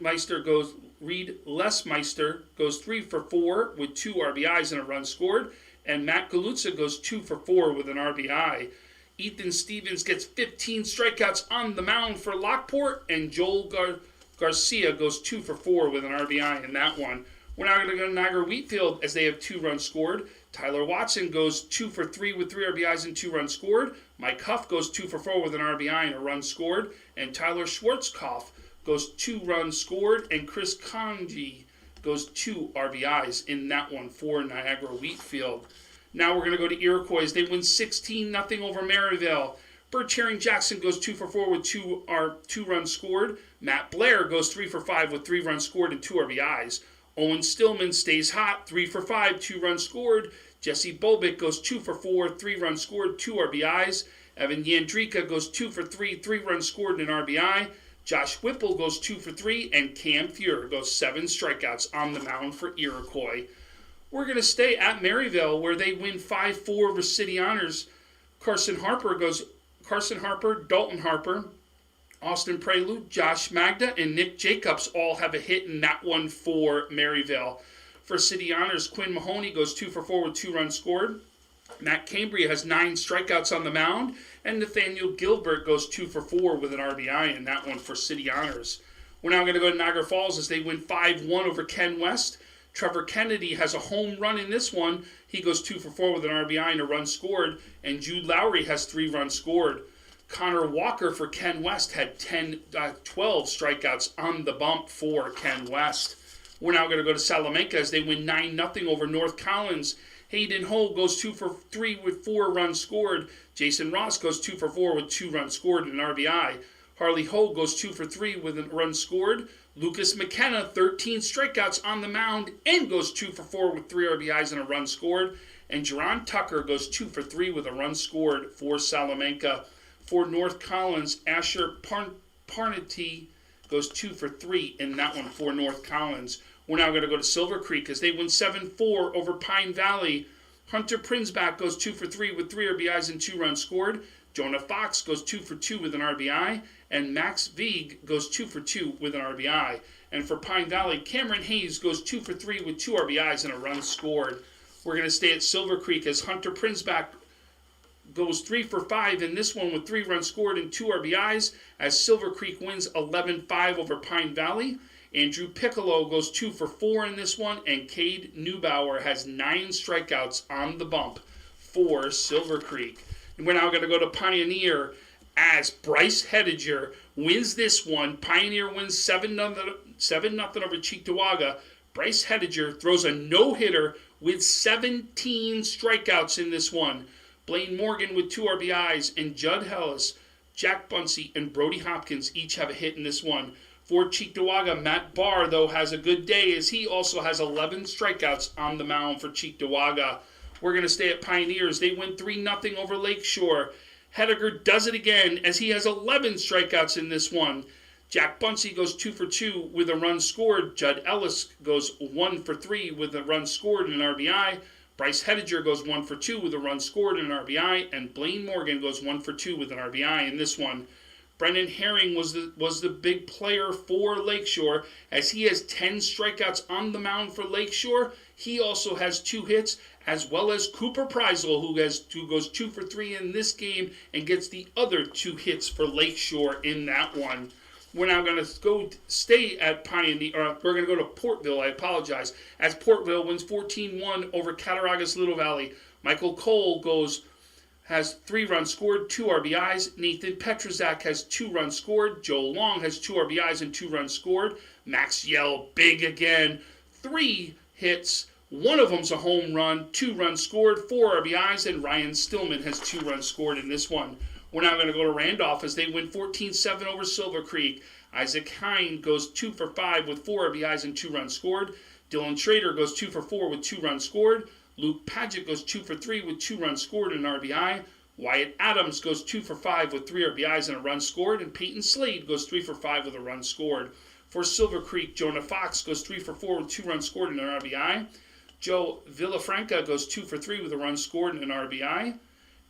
goes 3 for 4 with 2 RBIs and a run scored. And Matt Galuzza goes 2 for 4 with an RBI. Ethan Stevens gets 15 strikeouts on the mound for Lockport. And Joel Garcia goes 2 for 4 with an RBI in that one. We're now going to go to Niagara Wheatfield as they have 2 runs scored. Tyler Watson goes 2 for 3 with 3 RBIs and 2 runs scored. Mike Huff goes 2 for 4 with an RBI and a run scored. And Tyler Schwartzkopf goes 2 runs scored. And Chris Kanji goes 2 RBIs in that one for Niagara Wheatfield. Now we're going to go to Iroquois. They win 16-0 over Maryville. Bert Herring Jackson goes 2 for 4 with 2 runs scored. Matt Blair goes 3 for 5 with 3 runs scored and 2 RBIs. Owen Stillman stays hot, 3 for 5, 2 runs scored. Jesse Bobick goes 2 for 4, 3 runs scored, 2 RBIs. Evan Yandrika goes 2 for 3, 3 runs scored and an RBI. Josh Whipple goes 2 for 3, and Cam Fuhr goes 7 strikeouts on the mound for Iroquois. We're going to stay at Maryville, where they win 5-4 over City Honors. Carson Harper, Dalton Harper, Austin Prelude, Josh Magda, and Nick Jacobs all have a hit in that one for Maryville. For City Honors, Quinn Mahoney goes 2 for 4 with 2 runs scored. Matt Cambria has 9 strikeouts on the mound, and Nathaniel Gilbert goes 2 for 4 with an RBI in that one for City Honors. We're now going to go to Niagara Falls as they win 5-1 over Ken West. Trevor Kennedy has a home run in this one. He goes 2 for 4 with an RBI and a run scored, and Jude Lowry has 3 runs scored. Connor Walker for Ken West had 12 strikeouts on the bump for Ken West. We're now going to go to Salamanca as they win 9-0 over North Collins. Hayden Ho goes 2 for 3 with 4 runs scored. Jason Ross goes 2 for 4 with 2 runs scored and an RBI. Harley Ho goes 2 for 3 with a run scored. Lucas McKenna, 13 strikeouts on the mound and goes 2 for 4 with 3 RBIs and a run scored. And Jerron Tucker goes 2 for 3 with a run scored for Salamanca. For North Collins, Asher Parnity goes 2 for 3 in that one for North Collins. We're now going to go to Silver Creek as they win 7-4 over Pine Valley. Hunter Prinsbach goes 2 for 3 with 3 RBIs and 2 runs scored. Jonah Fox goes 2 for 2 with an RBI. And Max Vieg goes 2 for 2 with an RBI. And for Pine Valley, Cameron Hayes goes 2 for 3 with 2 RBIs and a run scored. We're going to stay at Silver Creek as Hunter Prinsbach goes 3 for 5 in this one with 3 runs scored and 2 RBIs as Silver Creek wins 11-5 over Pine Valley. Andrew Piccolo goes 2 for 4 in this one, and Cade Neubauer has 9 strikeouts on the bump for Silver Creek. And we're now going to go to Pioneer as Bryce Hediger wins this one. Pioneer wins 7-0 over Cheektowaga. Bryce Hediger throws a no-hitter with 17 strikeouts in this one. Blaine Morgan with 2 RBIs, and Judd Hellis, Jack Bunsey, and Brody Hopkins each have a hit in this one. For Cheektowaga, Matt Barr, though, has a good day as he also has 11 strikeouts on the mound for Cheektowaga. We're going to stay at Pioneers. They win 3-0 over Lakeshore. Hediger does it again as he has 11 strikeouts in this one. Jack Bunsey goes 2 for 2 with a run scored. Judd Ellis goes 1 for 3 with a run scored and an RBI. Bryce Hediger goes 1 for 2 with a run scored and an RBI. And Blaine Morgan goes 1 for 2 with an RBI in this one. Brendan Herring was the big player for Lakeshore as he has 10 strikeouts on the mound for Lakeshore. He also has 2 hits, as well as Cooper Preisel, who goes 2 for 3 in this game and gets the other 2 hits for Lakeshore in that one. We're now going to stay at Pioneer, or we're going to go to Portville, I apologize, as Portville wins 14-1 over Cattaraugus Little Valley. Michael Cole has 3 runs scored, 2 RBIs. Nathan Petrazak has 2 runs scored. Joe Long has 2 RBIs and 2 runs scored. Max Yell, big again, 3 hits. 1 of them's a home run, 2 runs scored, 4 RBIs, and Ryan Stillman has 2 runs scored in this one. We're now going to go to Randolph as they win 14-7 over Silver Creek. Isaac Hine goes 2 for 5 with 4 RBIs and 2 runs scored. Dylan Schrader goes 2 for 4 with 2 runs scored. Luke Padgett goes 2 for 3 with 2 runs scored and an RBI. Wyatt Adams goes 2 for 5 with 3 RBIs and a run scored. And Peyton Slade goes 3 for 5 with a run scored. For Silver Creek, Jonah Fox goes 3 for 4 with 2 runs scored and an RBI. Joe Villafranca goes 2 for 3 with a run scored and an RBI.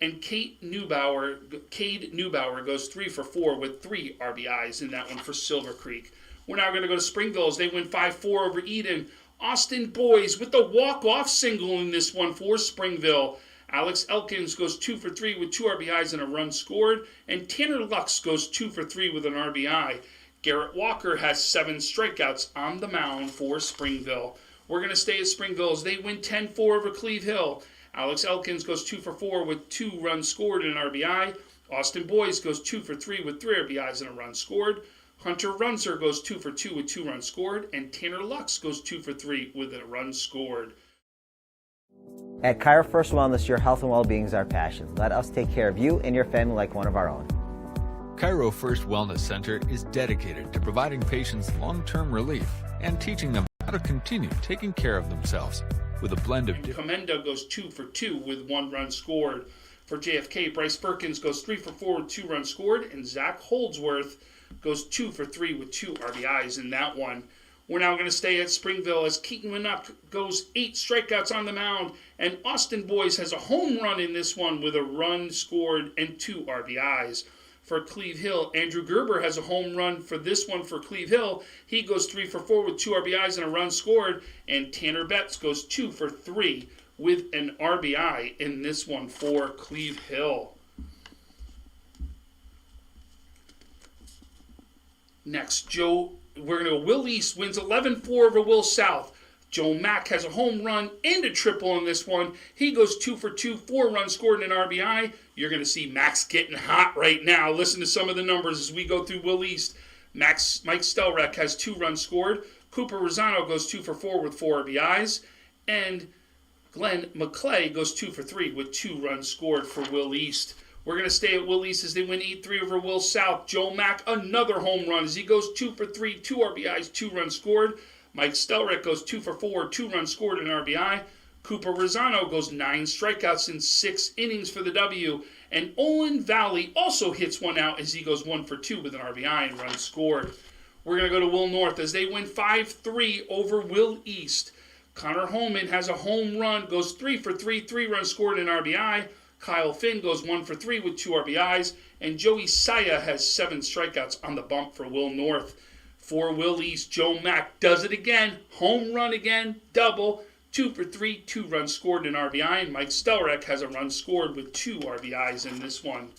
And Cade Neubauer goes 3 for 4 with 3 RBIs in that one for Silver Creek. We're now going to go to Springville as they win 5-4 over Eden. Austin Boys with the walk-off single in this one for Springville. Alex Elkins goes 2 for 3 with 2 RBIs and a run scored. And Tanner Lux goes 2 for 3 with an RBI. Garrett Walker has 7 strikeouts on the mound for Springville. We're going to stay at Springville as they win 10-4 over Cleve Hill. Alex Elkins goes 2 for 4 with 2 runs scored and an RBI. Austin Boys goes 2 for 3 with 3 RBIs and a run scored. Hunter Runzer goes 2 for 2 with 2 runs scored. And Tanner Lux goes 2 for 3 with a run scored. At Cairo First Wellness, your health and well-being is our passion. Let us take care of you and your family like one of our own. Cairo First Wellness Center is dedicated to providing patients long-term relief and teaching them how to continue taking care of themselves with a blend of Comenda goes 2 for 2 with 1 run scored. For JFK, Bryce Perkins goes 3 for 4 with 2 runs scored. And Zach Holdsworth goes 2 for 3 with 2 RBIs in that one. We're now going to stay at Springville as Keaton Winup goes 8 strikeouts on the mound, and Austin Boys has a home run in this one with a run scored and 2 RBIs. For Cleve Hill, Andrew Gerber has a home run for this one for Cleve Hill. He goes 3 for 4 with 2 RBIs and a run scored, and Tanner Betts goes 2 for 3 with an RBI in this one for Cleve Hill. Next, we're going to go Will East wins 11-4 over Will South. Joe Mack has a home run and a triple in this one. He goes 2 for 2, 4 runs scored and an RBI. You're going to see Max getting hot right now. Listen to some of the numbers as we go through Will East. Mike Stelrek has 2 runs scored. Cooper Rosano goes 2 for 4 with 4 RBIs. And Glenn McClay goes 2 for 3 with 2 runs scored for Will East. We're going to stay at Will East as they win 8-3 over Will South. Joe Mack, another home run as he goes 2 for 3, 2 RBIs, 2 runs scored. Mike Stelrek goes 2 for 4, 2 runs scored and an RBI. Cooper Rosano goes 9 strikeouts in 6 innings for the W. And Olin Valley also hits one out as he goes 1 for 2 with an RBI and runs scored. We're going to go to Will North as they win 5-3 over Will East. Connor Holman has a home run, goes 3 for 3, 3 runs scored and an RBI. Kyle Finn goes 1 for 3 with 2 RBIs. And Joey Saya has 7 strikeouts on the bump for Will North. For Will East, Joe Mack does it again. Home run again, double. 2 for 3, 2 runs scored and an RBI. And Mike Stelrek has a run scored with 2 RBIs in this one.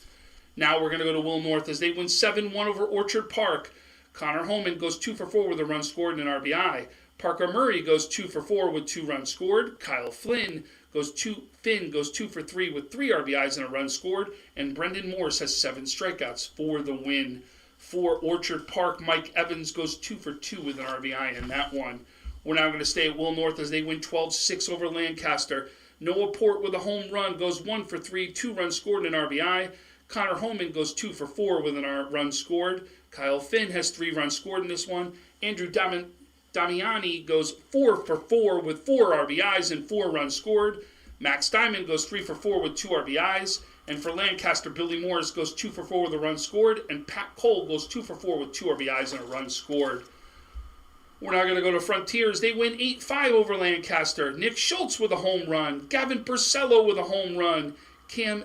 Now we're going to go to Will North as they win 7-1 over Orchard Park. Connor Holman goes 2 for 4 with a run scored and an RBI. Parker Murray goes 2 for 4 with 2 runs scored. Kyle Finn goes 2 for 3 with 3 RBIs and a run scored. And Brendan Morse has 7 strikeouts for the win. For Orchard Park, Mike Evans goes 2 for 2 with an RBI in that one. We're now going to stay at Will North as they win 12-6 over Lancaster. Noah Port with a home run goes 1 for 3, 2 runs scored and an RBI. Connor Holman goes 2 for 4 with a run scored. Kyle Finn has 3 runs scored in this one. Andrew Damiani goes 4 for 4 with 4 RBIs and 4 runs scored. Max Diamond goes 3 for 4 with 2 RBIs. And for Lancaster, Billy Morris goes 2 for 4 with a run scored. And Pat Cole goes 2 for 4 with 2 RBIs and a run scored. We're now going to go to Frontiers. They win 8-5 over Lancaster. Nick Schultz with a home run. Gavin Porcello with a home run. Cam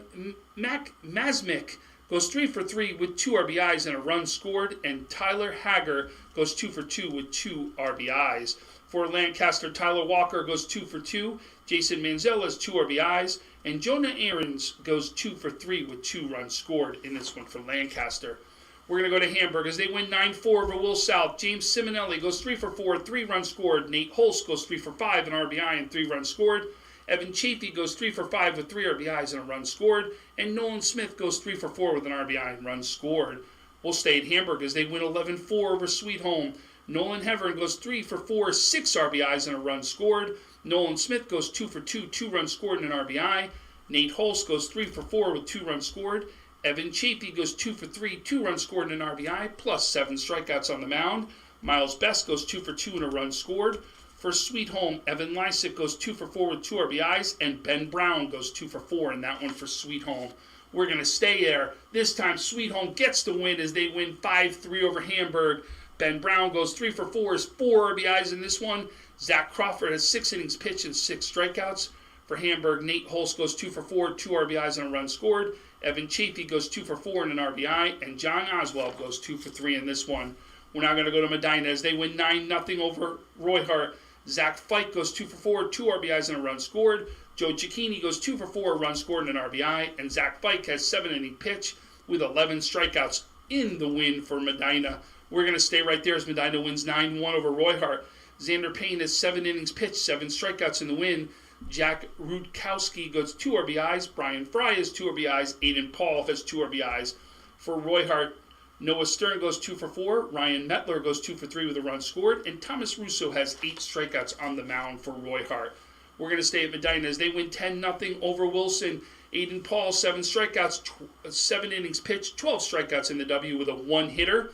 Masmic goes 3 for 3 with 2 RBIs and a run scored. And Tyler Hager goes 2 for 2 with 2 RBIs. For Lancaster, Tyler Walker goes 2 for 2. Jason Manziel has 2 RBIs. And Jonah Aarons goes 2 for 3 with 2 runs scored in this one for Lancaster. We're going to go to Hamburg as they win 9-4 over Will South. James Simonelli goes 3 for 4, 3 runs scored. Nate Holst goes 3 for 5, an RBI and 3 runs scored. Evan Chafee goes 3 for 5 with 3 RBIs and a run scored. And Nolan Smith goes 3 for 4 with an RBI and runs scored. We'll stay at Hamburg as they win 11-4 over Sweet Home. Nolan Hevern goes 3 for 4, 6 RBIs and a run scored. Nolan Smith goes 2 for 2, 2 runs scored and an RBI. Nate Holst goes 3 for 4 with 2 runs scored. Evan Chafee goes 2 for 3, 2 runs scored and an RBI, plus 7 strikeouts on the mound. Miles Best goes 2 for 2 and a run scored. For Sweet Home, Evan Lysick goes 2 for 4 with 2 RBIs, and Ben Brown goes 2 for 4 in that one for Sweet Home. We're going to stay there. This time, Sweet Home gets the win as they win 5-3 over Hamburg. Ben Brown goes 3 for 4, has 4 RBIs in this one. Zach Crawford has 6 innings pitched and 6 strikeouts. For Hamburg, Nate Holst goes 2 for 4, 2 RBIs and a run scored. Evan Chafee goes 2 for 4 and an RBI. And John Oswald goes 2 for 3 in this one. We're now going to go to Medina as they win 9-0 over Roy Hart. Zach Fike goes 2 for 4, 2 RBIs and a run scored. Joe Cicchini goes 2 for 4, a run scored and an RBI. And Zach Fike has 7-inning pitch with 11 strikeouts in the win for Medina. We're going to stay right there as Medina wins 9-1 over Roy Hart. Xander Payne has 7 innings pitched, 7 strikeouts in the win. Jack Rutkowski goes 2 RBIs. Brian Fry has 2 RBIs. Aiden Paul has 2 RBIs. For Roy Hart, Noah Stern goes 2 for 4. Ryan Metler goes 2 for 3 with a run scored. And Thomas Russo has 8 strikeouts on the mound for Roy Hart. We're going to stay at Medina as they win 10-0 over Wilson. Aiden Paul, 7 strikeouts, 7 innings pitched, 12 strikeouts in the W with a 1-hitter.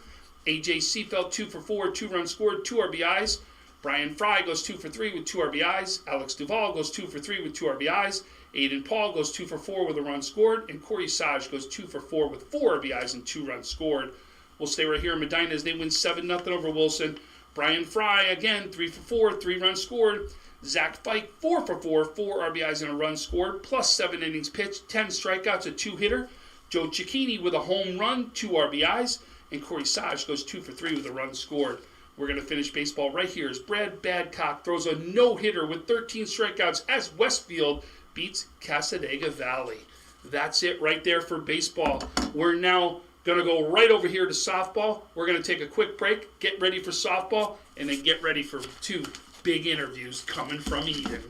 AJ Seafeld, 2 for 4, 2 runs scored, 2 RBIs. Brian Fry goes 2 for 3 with 2 RBIs. Alex Duvall goes 2 for 3 with 2 RBIs. Aiden Paul goes 2 for 4 with a run scored. And Corey Saj goes 2 for 4 with 4 RBIs and 2 runs scored. will stay right here in Medina as they win 7-0 over Wilson. Brian Fry, again, 3 for 4, 3 runs scored. Zach Fike, 4 for 4, 4 RBIs and a run scored, plus 7 innings pitched, 10 strikeouts, a 2-hitter. Joe Cicchini with a home run, 2 RBIs. And Corey Saj goes 2 for 3 with a run scored. We're going to finish baseball right here as Brad Badcock throws a no-hitter with 13 strikeouts as Westfield beats Casadega Valley. That's it right there for baseball. We're now going to go right over here to softball. We're going to take a quick break, get ready for softball, and then get ready for 2 big interviews coming from Eden.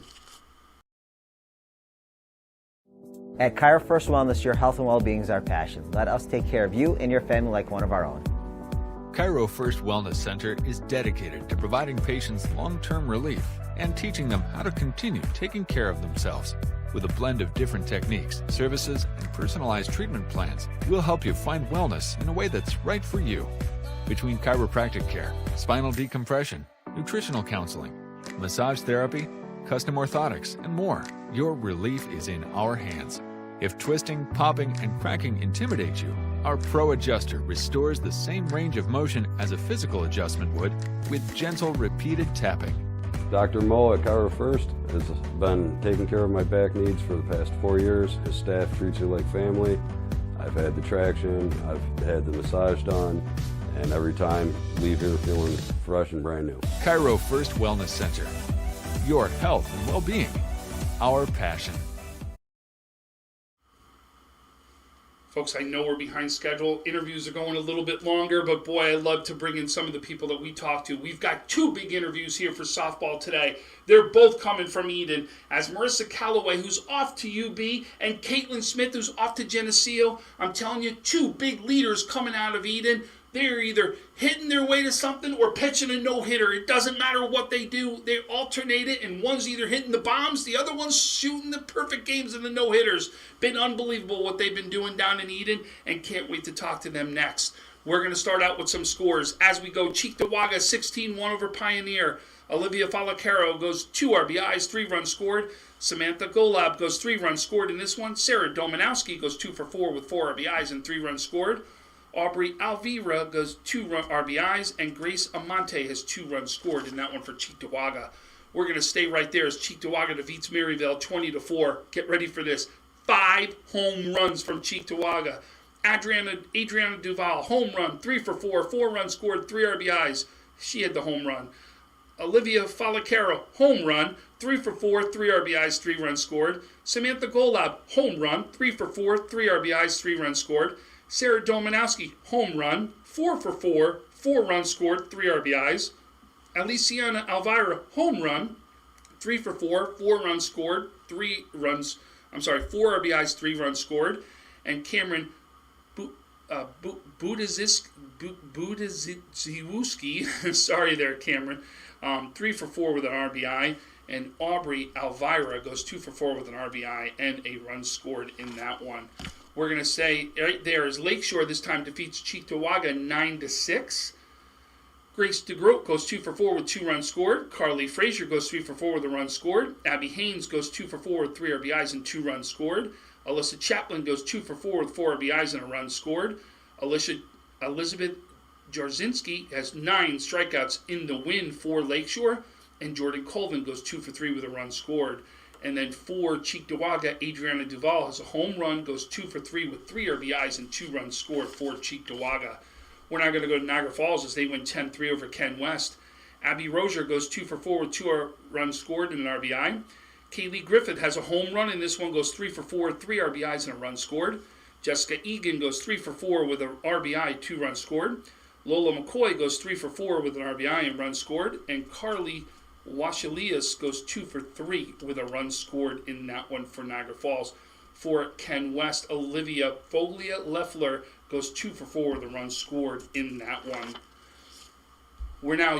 At Cairo First Wellness, your health and well-being is our passion. Let us take care of you and your family like one of our own. Cairo First Wellness Center is dedicated to providing patients long-term relief and teaching them how to continue taking care of themselves. With a blend of different techniques, services, and personalized treatment plans, we'll help you find wellness in a way that's right for you. Between chiropractic care, spinal decompression, nutritional counseling, massage therapy, custom orthotics, and more, your relief is in our hands. If twisting, popping, and cracking intimidate you, our Pro Adjuster restores the same range of motion as a physical adjustment would with gentle, repeated tapping. Dr. Mo at Cairo First has been taking care of my back needs for the past 4 years. His staff treats you like family. I've had the traction, I've had the massage done, and every time leave here feeling fresh and brand new. Cairo First Wellness Center. Your health and well-being. Our passion. Folks, I know we're behind schedule. Interviews are going a little bit longer, but boy, I love to bring in some of the people that we talk to. We've got 2 big interviews here for softball today. They're both coming from Eden, as Marissa Calloway, who's off to UB, and Caitlin Smith, who's off to Geneseo. I'm telling you, 2 big leaders coming out of Eden. They're either hitting their way to something or pitching a no-hitter. It doesn't matter what they do. They alternate it, and one's either hitting the bombs, the other one's shooting the perfect games in the no-hitters. Been unbelievable what they've been doing down in Eden, and can't wait to talk to them next. We're going to start out with some scores. As we go, Cheektowaga 16-1 over Pioneer. Olivia Falacaro goes 2 RBIs, 3 runs scored. Samantha Golab goes 3 runs scored in this one. Sarah Domanowski goes 2 for 4 with 4 RBIs and 3 runs scored. Aubrey Alvira goes 2 RBIs, and Grace Amante has 2 runs scored in that one for Cheektowaga. We're going to stay right there as Cheektowaga defeats Maryville 20-4. Get ready for this. 5 home runs from Cheektowaga. Adriana Duval, home run, 3 for 4, 4 runs scored, 3 RBIs. She had the home run. Olivia Falacaro, home run, 3 for 4, 3 RBIs, 3 runs scored. Samantha Golab, home run, 3 for 4, 3 RBIs, 3 runs scored. Sarah Domanowski, home run, 4 for 4, 4 runs scored, 3 RBIs. Aliciana Alvira, home run, 3 for 4, 4 runs scored, 4 RBIs, 3 runs scored. And Cameron Budaziewski, sorry there, Cameron, 3 for 4 with an RBI. And Aubrey Alvira goes 2 for 4 with an RBI and a run scored in that one. We're going to say right there is Lakeshore this time defeats Cheektowaga 9-6. Grace DeGroat goes 2 for 4 with 2 runs scored. Carly Frazier goes 3 for 4 with a run scored. Abby Haynes goes 2 for 4 with 3 RBIs and 2 runs scored. Alyssa Chaplin goes 2 for 4 with 4 RBIs and a run scored. Elizabeth Jarzynski has 9 strikeouts in the win for Lakeshore. And Jordan Colvin goes 2 for 3 with a run scored. And then for Cheektowaga, Adriana Duval has a home run, goes 2 for 3 with 3 RBIs and 2 runs scored for Cheektowaga. We're now going to go to Niagara Falls as they win 10-3 over Ken West. Abby Rozier goes 2 for 4 with 2 runs scored and an RBI. Kaylee Griffith has a home run, and this one goes 3 for 4, 3 RBIs and a run scored. Jessica Egan goes 3 for 4 with an RBI, 2 runs scored. Lola McCoy goes 3 for 4 with an RBI and run scored. And Carly Washalias goes 2 for 3 with a run scored in that one for Niagara Falls. For Ken West, Olivia Foglia Leffler goes 2 for 4 with a run scored in that one.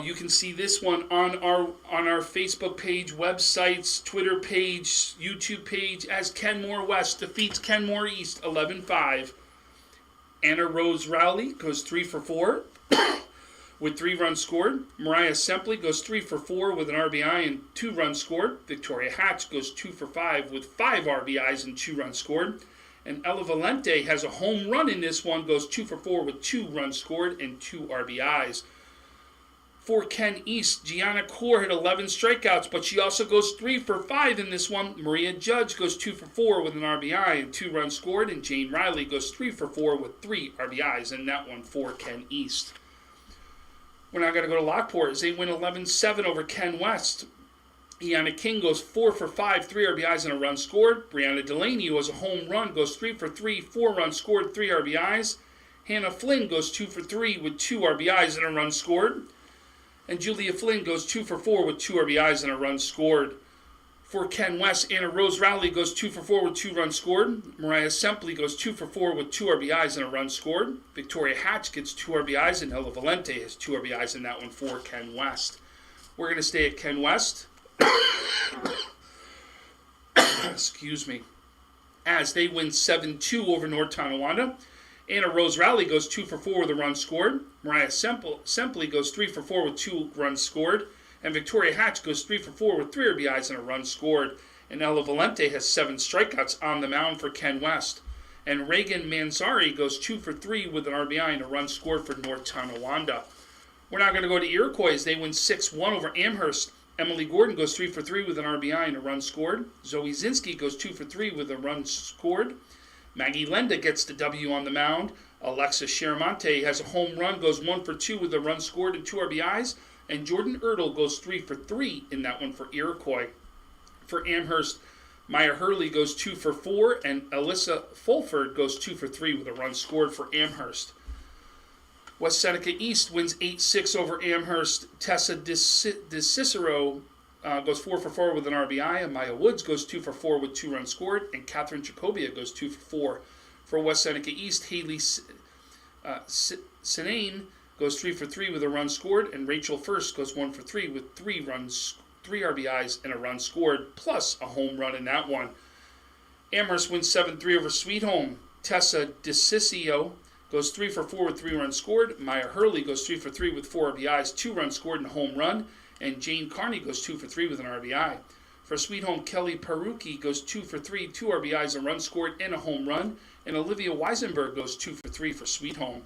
You can see this one on our Facebook page, websites, Twitter page, YouTube page, as Kenmore West defeats Kenmore East 11-5. Anna Rose Rowley goes 3 for 4 with 3 runs scored. Mariah Sempley goes 3 for 4 with an RBI and 2 runs scored. Victoria Hatch goes 2 for 5 with 5 RBIs and 2 runs scored. And Ella Valente has a home run in this one, goes 2 for 4 with 2 runs scored and 2 RBIs. For Ken East, Gianna Core hit 11 strikeouts, but she also goes 3 for 5 in this one. Maria Judge goes 2 for 4 with an RBI and 2 runs scored, and Jane Riley goes 3 for 4 with 3 RBIs in that one for Ken East. We're now going to go to Lockport as they win 11-7 over Ken West. Iana King goes 4 for 5, 3 RBIs and a run scored. Brianna Delaney, who has a home run, goes 3 for 3, 4 runs scored, 3 RBIs. Hannah Flynn goes 2 for 3 with 2 RBIs and a run scored. And Julia Flynn goes 2 for 4 with 2 RBIs and a run scored. For Ken West, Anna Rose Rowley goes 2 for 4 with 2 runs scored. Mariah Sempley goes 2 for 4 with 2 RBIs and a run scored. Victoria Hatch gets 2 RBIs, and Ella Valente has 2 RBIs in that one for Ken West. We're going to stay at Ken West. Excuse me. As they win 7-2 over North Tonawanda. Anna Rose Rowley goes 2 for 4 with a run scored. Mariah Sempley goes 3 for 4 with 2 runs scored. And Victoria Hatch goes 3 for 4 with 3 RBIs and a run scored. And Ella Valente has 7 strikeouts on the mound for Ken West. And Reagan Manzari goes 2 for 3 with an RBI and a run scored for North Tonawanda. We're now going to go to Iroquois as they win 6-1 over Amherst. Emily Gordon goes 3 for 3 with an RBI and a run scored. Zoe Zinski goes 2 for 3 with a run scored. Maggie Lenda gets the W on the mound. Alexa Shiramonte has a home run, goes 1 for 2 with a run scored and 2 RBIs. And Jordan Ertl goes 3 for 3 in that one for Iroquois. For Amherst, Maya Hurley goes 2 for 4, and Alyssa Fulford goes 2 for 3 with a run scored for Amherst. West Seneca East wins 8-6 over Amherst. Tessa DeCicero goes 4 for 4 with an RBI, and Maya Woods goes 2 for 4 with 2 runs scored, and Catherine Jacobia goes 2 for 4. For West Seneca East, Haley Sinane goes 3 for 3 with a run scored, and Rachel First goes 1 for 3 with 3 RBIs and a run scored, plus a home run in that one. Amherst wins 7-3 over Sweet Home. Tessa DeCiccio goes 3 for 4 with 3 runs scored. Maya Hurley goes 3 for 3 with 4 RBIs, 2 runs scored and a home run. And Jane Carney goes 2 for 3 with an RBI. For Sweet Home, Kelly Paruki goes 2 for 3, 2 RBIs, a run scored, and a home run. And Olivia Weisenberg goes 2 for 3 for Sweet Home.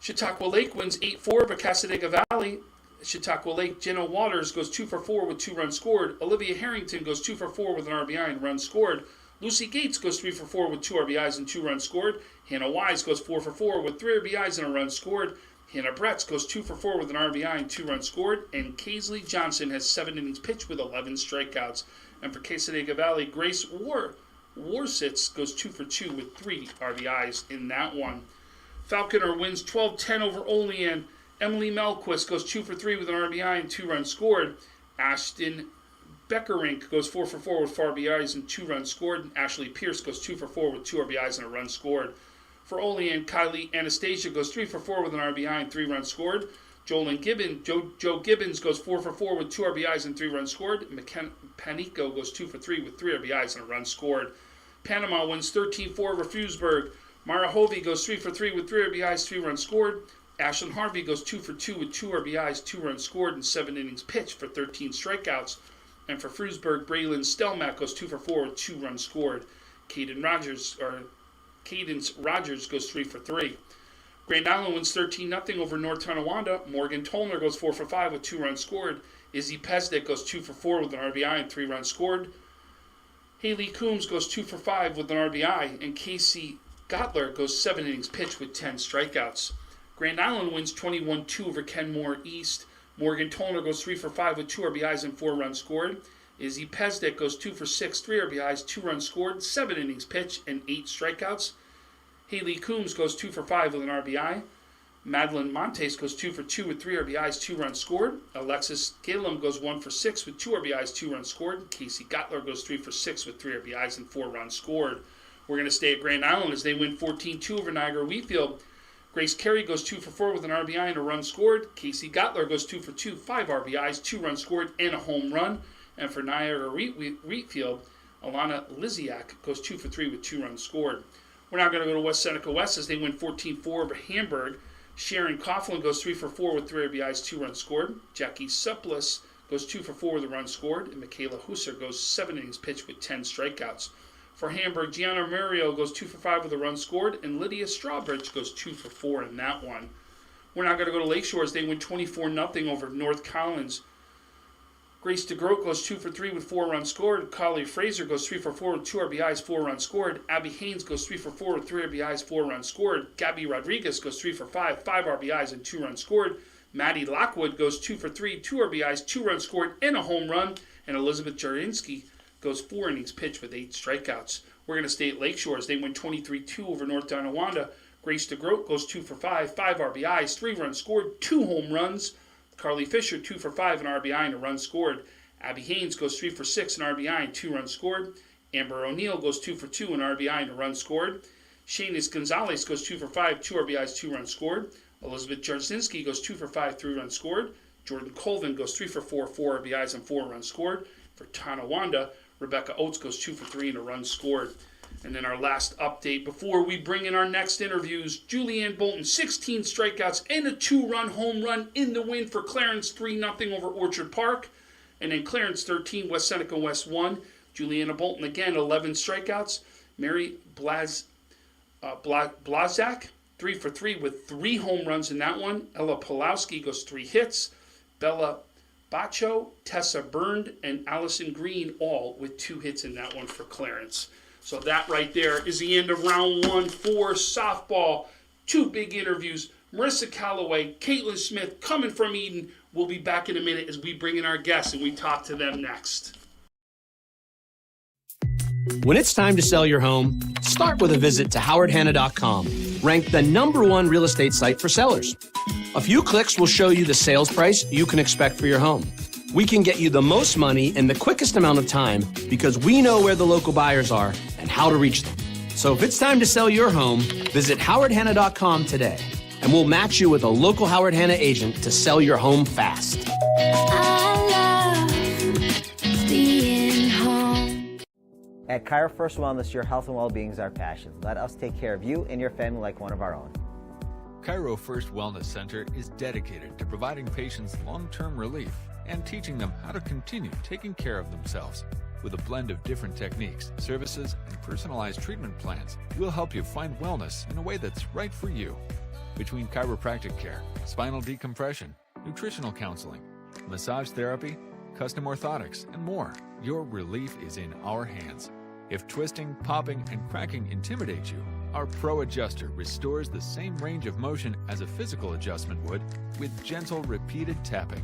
Chautauqua Lake wins 8-4 over Cassadaga Valley. Chautauqua Lake, Jenna Waters goes 2 for 4 with 2 runs scored. Olivia Harrington goes 2 for 4 with an RBI and run scored. Lucy Gates goes 3 for 4 with 2 RBIs and 2 runs scored. Hannah Wise goes 4 for 4 with 3 RBIs and a run scored. Hannah Bretz goes 2 for 4 with an RBI and 2 runs scored. And Kaisley Johnson has 7 innings pitched with 11 strikeouts. And for Cassadaga Valley, Grace Warsitz goes 2 for 2 with 3 RBIs in that one. Falconer wins 12-10 over Olean. Emily Melquist goes 2 for 3 with an RBI and 2 runs scored. Ashton Beckerink goes 4 for 4 with 4 RBIs and 2 runs scored. And Ashley Pierce goes 2 for 4 with 2 RBIs and a run scored. For Olean, Kylie Anastasia goes 3 for 4 with an RBI and 3 runs scored. Joe Gibbons goes 4 for 4 with 2 RBIs and 3 runs scored. Panico goes 2 for 3 with 3 RBIs and a run scored. Panama wins 13-4 over Fewsburg. Mara Hovey goes 3 for 3 with 3 RBIs, 3 runs scored. Ashlyn Harvey goes 2 for 2 with 2 RBIs, 2 runs scored, and 7 innings pitched for 13 strikeouts. And for Frewsburg, Braylon Stelmack goes 2 for 4 with 2 runs scored. Cadence Rogers goes 3 for 3. Grand Island wins 13-0 over North Tonawanda. Morgan Tolner goes 4 for 5 with 2 runs scored. Izzy Pesdick goes 2 for 4 with an RBI and 3 runs scored. Haley Coombs goes 2 for 5 with an RBI, and Casey Gottler goes 7 innings pitched with 10 strikeouts. Grand Island wins 21-2 over Kenmore East. Morgan Tolner goes 3 for 5 with 2 RBIs and 4 runs scored. Izzy Pesdick goes 2 for 6, 3 RBIs, 2 runs scored, 7 innings pitched, and 8 strikeouts. Haley Coombs goes 2 for 5 with an RBI. Madeline Montes goes 2 for 2 with 3 RBIs, 2 runs scored. Alexis Galem goes 1 for 6 with 2 RBIs, 2 runs scored. Casey Gottler goes 3 for 6 with 3 RBIs and 4 runs scored. We're going to stay at Grand Island as they win 14-2 over Niagara Wheatfield. Grace Carey goes 2 for 4 with an RBI and a run scored. Casey Gottler goes 2 for 2, 5 RBIs, 2 runs scored, and a home run. And for Niagara Wheatfield, Alana Liziak goes 2 for 3 with 2 runs scored. We're now going to go to West Seneca West as they win 14-4 over Hamburg. Sharon Coughlin goes 3 for 4 with 3 RBIs, 2 runs scored. Jackie Suplis goes 2 for 4 with a run scored. And Michaela Husser goes 7 innings pitched with 10 strikeouts. For Hamburg, Gianna Murillo goes 2 for 5 with a run scored, and Lydia Strawbridge goes 2 for 4 in that one. We're now going to go to Lakeshores. They win 24-0 over North Collins. Grace DeGroat goes 2 for 3 with 4 runs scored. Carly Fraser goes 3 for 4 with 2 RBIs, 4 runs scored. Abby Haynes goes 3 for 4 with 3 RBIs, 4 runs scored. Gabby Rodriguez goes 3 for 5, 5 RBIs, and 2 runs scored. Maddie Lockwood goes 2 for 3, 2 RBIs, 2 runs scored, and a home run. And Elizabeth Jarinsky goes 4 innings pitched with 8 strikeouts. We're going to stay at Lakeshores. They win 23-2 over North Tonawanda. Grace DeGroat goes 2 for 5, 5 RBIs, 3 runs scored, 2 home runs. Carly Fisher 2 for 5, an RBI, and a run scored. Abby Haynes goes 3 for 6, an RBI, and 2 runs scored. Amber O'Neill goes 2 for 2, an RBI, and a run scored. Shanis Gonzalez goes 2 for 5, 2 RBIs, 2 runs scored. Elizabeth Jarzinski goes 2 for 5, 3 runs scored. Jordan Colvin goes 3 for 4, 4 RBIs, and 4 runs scored. For Tonawanda, Rebecca Oates goes 2 for 3 and a run scored. And then our last update before we bring in our next interviews, Julianne Bolton, 16 strikeouts and a 2-run home run in the win for Clarence, 3-0 over Orchard Park. And then Clarence 13, West Seneca West 1. Juliana Bolton again, 11 strikeouts. Mary Blazak, 3 for 3 with 3 home runs in that one. Ella Pulowski goes 3 hits. Bella Bacho, Tessa Burned, and Allison Green all with 2 hits in that one for Clarence. So that right there is the end of round 1 for softball. 2 big interviews. Marissa Calloway, Caitlin Smith coming from Eden. We'll be back in a minute as we bring in our guests and we talk to them next. When it's time to sell your home, start with a visit to howardhanna.com, ranked the #1 real estate site for sellers. A few clicks will show you the sales price you can expect for your home. We can get you the most money in the quickest amount of time because we know where the local buyers are and how to reach them. So if it's time to sell your home, visit howardhanna.com today, and we'll match you with a local Howard Hanna agent to sell your home fast. I love being home. At Kyra First Wellness, your health and well-being is our passion. Let us take care of you and your family like one of our own. Cairo First Wellness Center is dedicated to providing patients long-term relief and teaching them how to continue taking care of themselves. With a blend of different techniques, services, and personalized treatment plans, we'll help you find wellness in a way that's right for you. Between chiropractic care, spinal decompression, nutritional counseling, massage therapy, custom orthotics, and more, your relief is in our hands. If twisting, popping, and cracking intimidate you, our Pro Adjuster restores the same range of motion as a physical adjustment would with gentle, repeated tapping.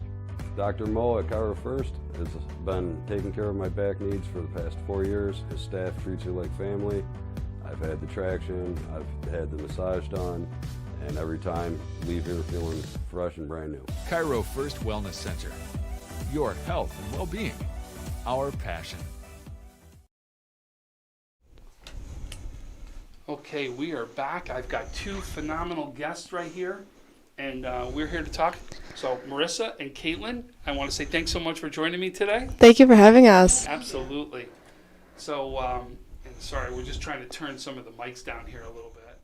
Dr. Mo at Kyra First has been taking care of my back needs for the past 4 years. His staff treats you like family. I've had the traction, I've had the massage done, and every time leave here feeling fresh and brand new. Cairo First Wellness Center. Your health and well-being. Our passion. Okay, we are back. I've got 2 phenomenal guests right here, and we're here to talk. So, Marissa and Caitlin, I want to say thanks so much for joining me today. Thank you for having us. Absolutely. So, and sorry, we're just trying to turn some of the mics down here a little bit.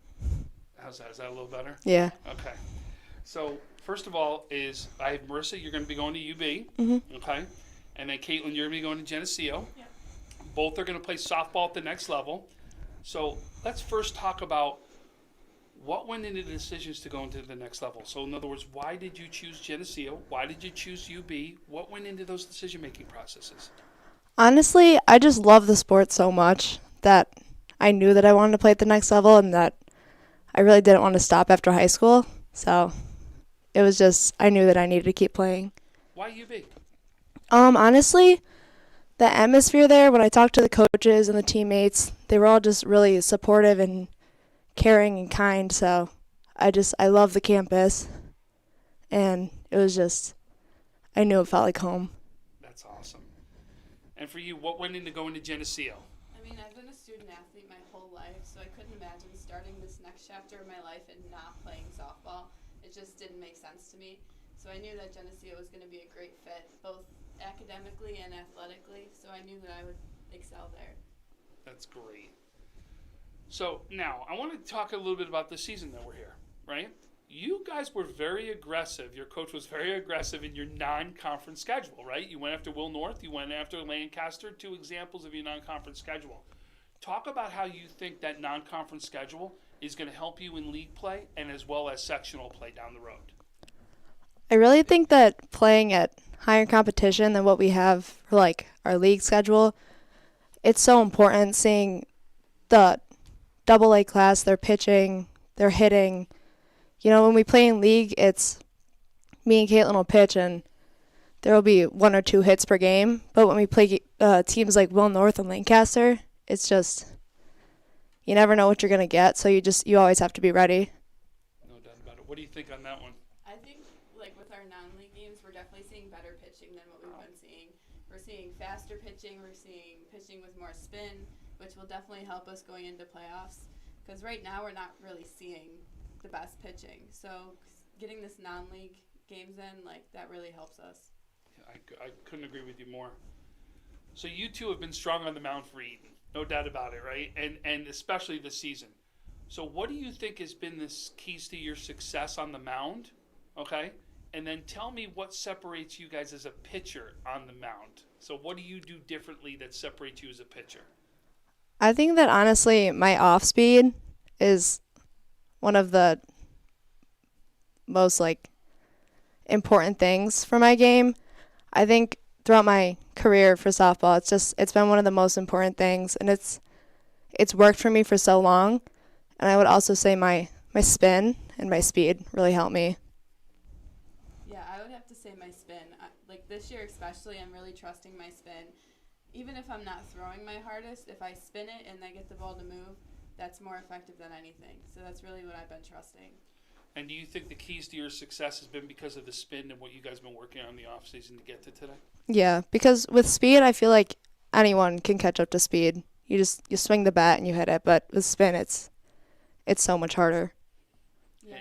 How's that? Is that a little better? Yeah. Okay. So, first of all, I have Marissa, you're going to be going to UB. Mm-hmm. Okay. And then Caitlin, you're going to be going to Geneseo. Yeah. Both are going to play softball at the next level. So let's first talk about what went into the decisions to go into the next level. So in other words, why did you choose Geneseo? Why did you choose UB? What went into those decision-making processes? Honestly, I just love the sport so much that I knew that I wanted to play at the next level and that I really didn't want to stop after high school. So it was just, I knew that I needed to keep playing. Why UB? Honestly, the atmosphere there, when I talked to the coaches and the teammates, they were all just really supportive and caring and kind. So I love the campus, and it was just, I knew it felt like home. That's awesome. And for you, what went into going to Geneseo? I mean, I've been a student athlete my whole life, so I couldn't imagine starting this next chapter of my life and not playing softball. It just didn't make sense to me. So I knew that Geneseo was going to be a great fit, both academically and athletically, so I knew that I would excel there. That's great. So now I want to talk a little bit about the season that we're here, right? You guys were very aggressive. Your coach was very aggressive in your non-conference schedule, right? You went after Will North, you went after Lancaster, 2 examples of your non-conference schedule. Talk about how you think that non-conference schedule is going to help you in league play and as well as sectional play down the road. I really think that playing at higher competition than what we have for like our league schedule, it's so important seeing the AA class, their pitching, their hitting. You know, when we play in league, it's me and Caitlin will pitch and there will be 1 or 2 hits per game. But when we play teams like Will North and Lancaster, it's just, you never know what you're going to get. So you always have to be ready. No doubt about it. What do you think on that one? I think, like, with our non-league games, we're definitely seeing better pitching than what we've been seeing. We're seeing faster pitching. We're seeing pitching with more spin, which will definitely help us going into playoffs. Because right now we're not really seeing the best pitching. So getting this non-league games in, like, that really helps us. I couldn't agree with you more. So you two have been strong on the mound for Eden. No doubt about it, right? And especially this season. So what do you think has been the keys to your success on the mound? Okay? And then tell me what separates you guys as a pitcher on the mound. So what do you do differently that separates you as a pitcher? I think that honestly my off speed is one of the most like important things for my game. I think throughout my career for softball, it's been one of the most important things, and it's worked for me for so long. And I would also say my spin and my speed really helped me. Yeah, I would have to say my spin. Like this year especially, I'm really trusting my spin. Even if I'm not throwing my hardest, if I spin it and I get the ball to move, that's more effective than anything. So that's really what I've been trusting. And do you think the keys to your success has been because of the spin and what you guys have been working on in the offseason to get to today? Yeah, because with speed, I feel like anyone can catch up to speed. You swing the bat and you hit it, but with spin, it's so much harder. Yeah.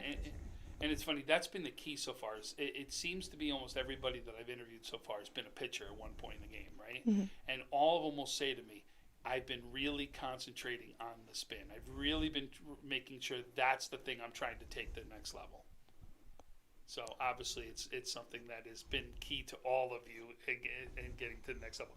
And it's funny, that's been the key so far. It seems to be almost everybody that I've interviewed so far has been a pitcher at one point in the game, right? Mm-hmm. And all of them will say to me, I've been really concentrating on the spin. I've really been making sure that's the thing I'm trying to take to the next level. So obviously it's something that has been key to all of you in getting to the next level.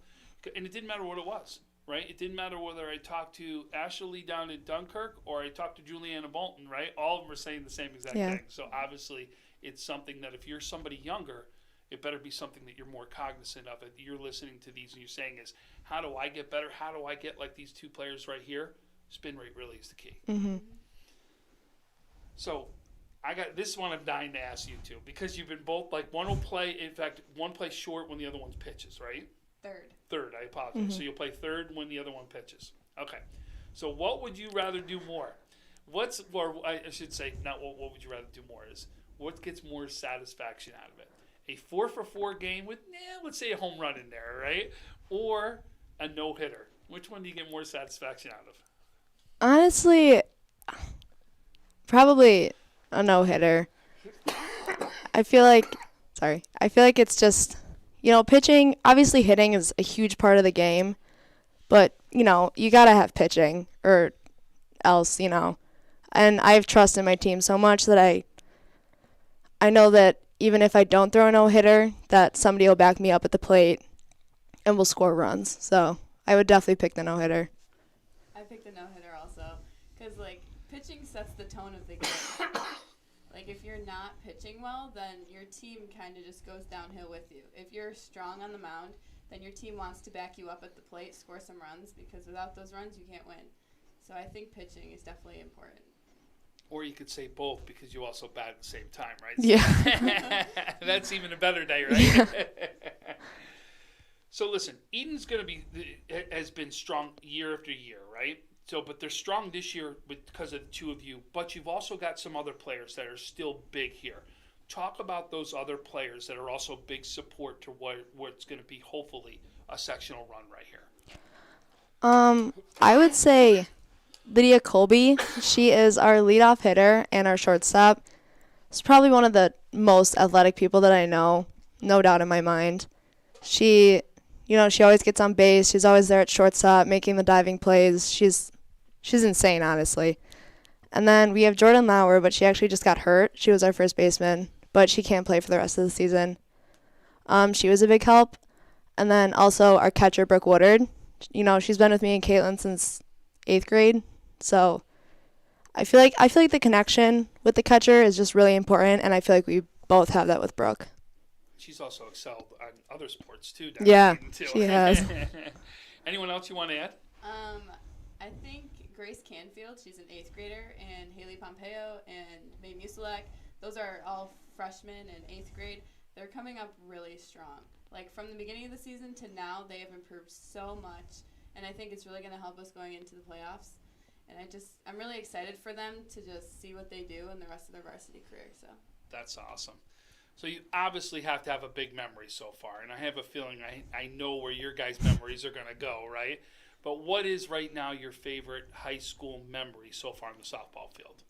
And it didn't matter what it was, right? It didn't matter whether I talked to Ashley down in Dunkirk or I talked to Juliana Bolton, right? All of them were saying the same exact thing. So obviously it's something that if you're somebody younger, it better be something that you're more cognizant of. It. You're listening to these and you're saying is, how do I get better? How do I get like these two players right here? Spin rate really is the key. Mm-hmm. So I got this one I'm dying to ask you two because you've been both like one will play. In fact, one plays short when the other one pitches, right? Third. I apologize. Mm-hmm. So you'll play third when the other one pitches. Okay. So what would you rather do more? I should say not what would you rather do more is what gets more satisfaction out of it? A 4-for-4 game with, let's say a home run in there, right? Or a no-hitter. Which one do you get more satisfaction out of? Honestly, probably a no-hitter. I feel like it's just, pitching, obviously hitting is a huge part of the game, but, you got to have pitching or else, and I have trust in my team so much that I know that even if I don't throw a no-hitter, that somebody will back me up at the plate and will score runs. So I would definitely pick the no-hitter. I picked the no-hitter also because, pitching sets the tone of the game. If you're not pitching well, then your team kind of just goes downhill with you. If you're strong on the mound, then your team wants to back you up at the plate, score some runs, because without those runs, you can't win. So I think pitching is definitely important. Or you could say both because you also bat at the same time, right? Yeah. That's even a better day, right? Yeah. So listen, Eden's has been strong year after year, right? But they're strong this year because of the two of you. But you've also got some other players that are still big here. Talk about those other players that are also big support to what's going to be hopefully a sectional run right here. I would say Lydia Colby. She is our leadoff hitter and our shortstop. She's probably one of the most athletic people that I know, no doubt in my mind. She always gets on base. She's always there at shortstop making the diving plays. She's insane, honestly. And then we have Jordan Lauer, but she actually just got hurt. She was our first baseman, but she can't play for the rest of the season. She was a big help. And then also our catcher, Brooke Woodard. She's been with me and Caitlin since 8th grade. So I feel like the connection with the catcher is just really important, and I feel like we both have that with Brooke. She's also excelled on other sports too. Yeah, too. she has. Anyone else you want to add? I think Grace Canfield, she's an 8th grader, and Haley Pompeo and May Musilak, those are all freshmen in 8th grade. They're coming up really strong. Like from the beginning of the season to now, they have improved so much, and I think it's really going to help us going into the playoffs. And I'm really excited for them to just see what they do in the rest of their varsity career. So that's awesome. So you obviously have to have a big memory so far, and I have a feeling I know where your guys' memories are going to go, right? But what is right now your favorite high school memory so far on the softball field?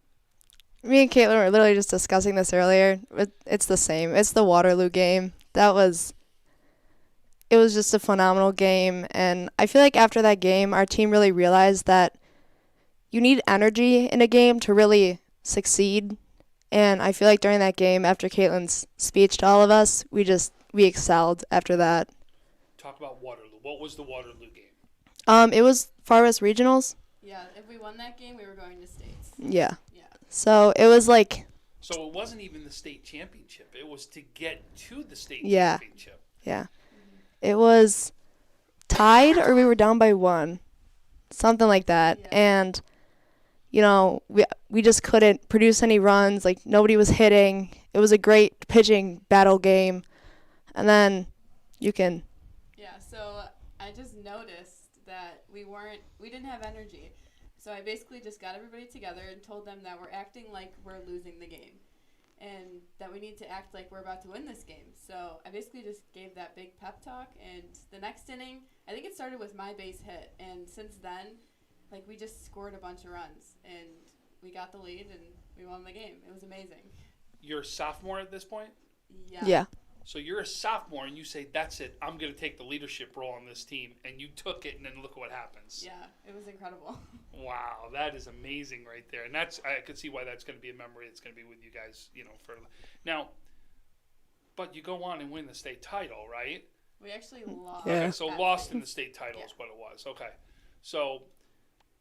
Me and Caitlin were literally just discussing this earlier. It's the same. It's the Waterloo game. It was just a phenomenal game, and I feel like after that game, our team really realized that you need energy in a game to really succeed. And I feel like during that game, after Caitlin's speech to all of us, we excelled after that. Talk about Waterloo. What was the Waterloo game? It was Far West Regionals. Yeah, if we won that game, we were going to states. Yeah. So it was like. So it wasn't even the state championship. It was to get to the state Yeah. championship. Yeah. It was tied or we were down by 1. Something like that. Yeah. And, we just couldn't produce any runs. Like, nobody was hitting. It was a great pitching battle game. And then you can. Yeah, so I just noticed that we didn't have energy. So I basically just got everybody together and told them that we're acting like we're losing the game and that we need to act like we're about to win this game. So I basically just gave that big pep talk, and the next inning, I think it started with my base hit, and since then, like, we just scored a bunch of runs, and we got the lead, and we won the game. It was amazing. You're a sophomore at this point? Yeah. So you're a sophomore, and you say, that's it, I'm going to take the leadership role on this team, and you took it, and then look what happens. Yeah, it was incredible. Wow, that is amazing right there. And I could see why that's going to be a memory that's going to be with you guys, for now. But you go on and win the state title, right? We actually lost. Yeah. Okay, so lost in the state title is what it was. Okay. So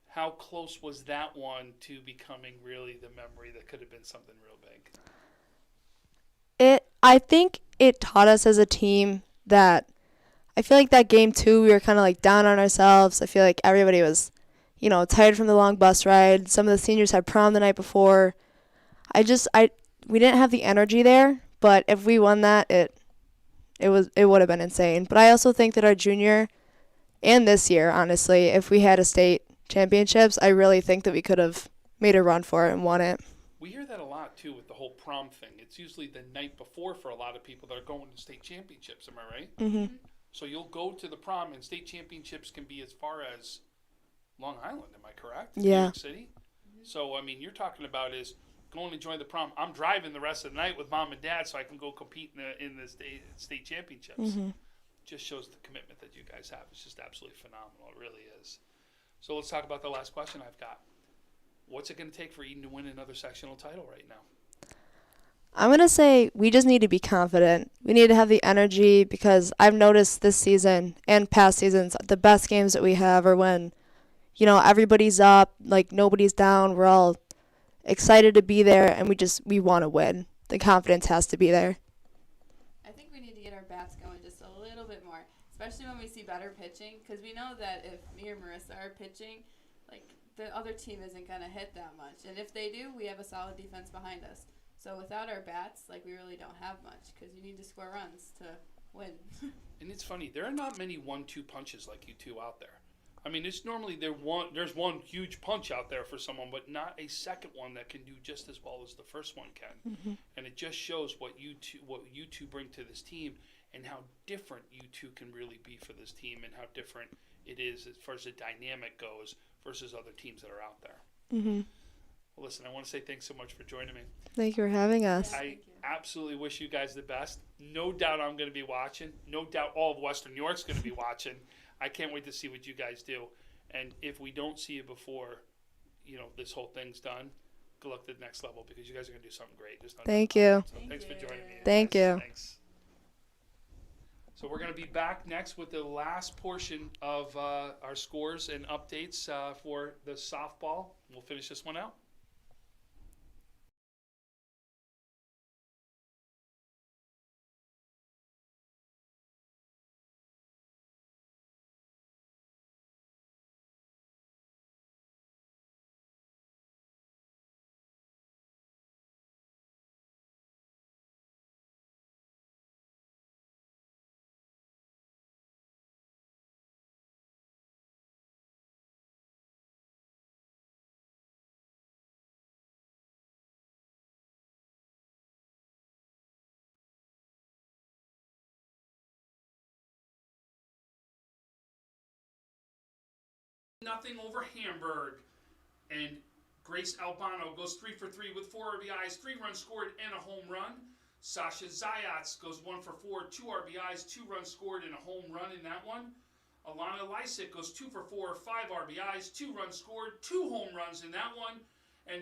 how close was that one to becoming really the memory that could have been something real big? I think it taught us as a team that I feel like that game too, we were kind of like down on ourselves. I feel like everybody was, tired from the long bus ride. Some of the seniors had prom the night before. We didn't have the energy there, but if we won that, it would have been insane. But I also think that our junior and this year, honestly, if we had a state championships, I really think that we could have made a run for it and won it. We hear that a lot too with the whole prom thing. It's usually the night before for a lot of people that are going to state championships. Am I right? Mm-hmm. So you'll go to the prom, and state championships can be as far as Long Island. Am I correct? Yeah. New York City. So I mean, you're talking about is going to join the prom. I'm driving the rest of the night with mom and dad so I can go compete in the state championships. Mm-hmm. Just shows the commitment that you guys have. It's just absolutely phenomenal. It really is. So let's talk about the last question I've got. What's it going to take for Eden to win another sectional title right now? I'm going to say we just need to be confident. We need to have the energy because I've noticed this season and past seasons, the best games that we have are when, everybody's up, like nobody's down. We're all excited to be there, and we want to win. The confidence has to be there. I think we need to get our bats going just a little bit more, especially when we see better pitching, because we know that if me or Marissa are pitching, like, the other team isn't going to hit that much. And if they do, we have a solid defense behind us. So without our bats, like, we really don't have much because you need to score runs to win. And it's funny, there are not many 1-2 punches like you two out there. I mean, it's normally there's one huge punch out there for someone, but not a second one that can do just as well as the first one can. Mm-hmm. And it just shows what you two bring to this team and how different you two can really be for this team and how different it is as far as the dynamic goes versus other teams that are out there. Mm-hmm. Well, listen, I want to say thanks so much for joining me. Thank you for having us. I absolutely wish you guys the best. No doubt I'm going to be watching. No doubt all of Western New York's going to be watching. I can't wait to see what you guys do. And if we don't see you before, this whole thing's done, good luck to the next level because you guys are going to do something great. Thank you. So thanks for joining me. Thank you. Thanks. So we're going to be back next with the last portion of our scores and updates for the softball. We'll finish this one out. Nothing over Hamburg, and Grace Albano goes 3 for 3 with 4 RBIs, 3 runs scored, and a home run. Sasha Zayats goes 1 for 4, 2 RBIs, 2 runs scored, and a home run in that one. Alana Lysick goes 2 for 4, 5 RBIs, 2 runs scored, 2 home runs in that one. And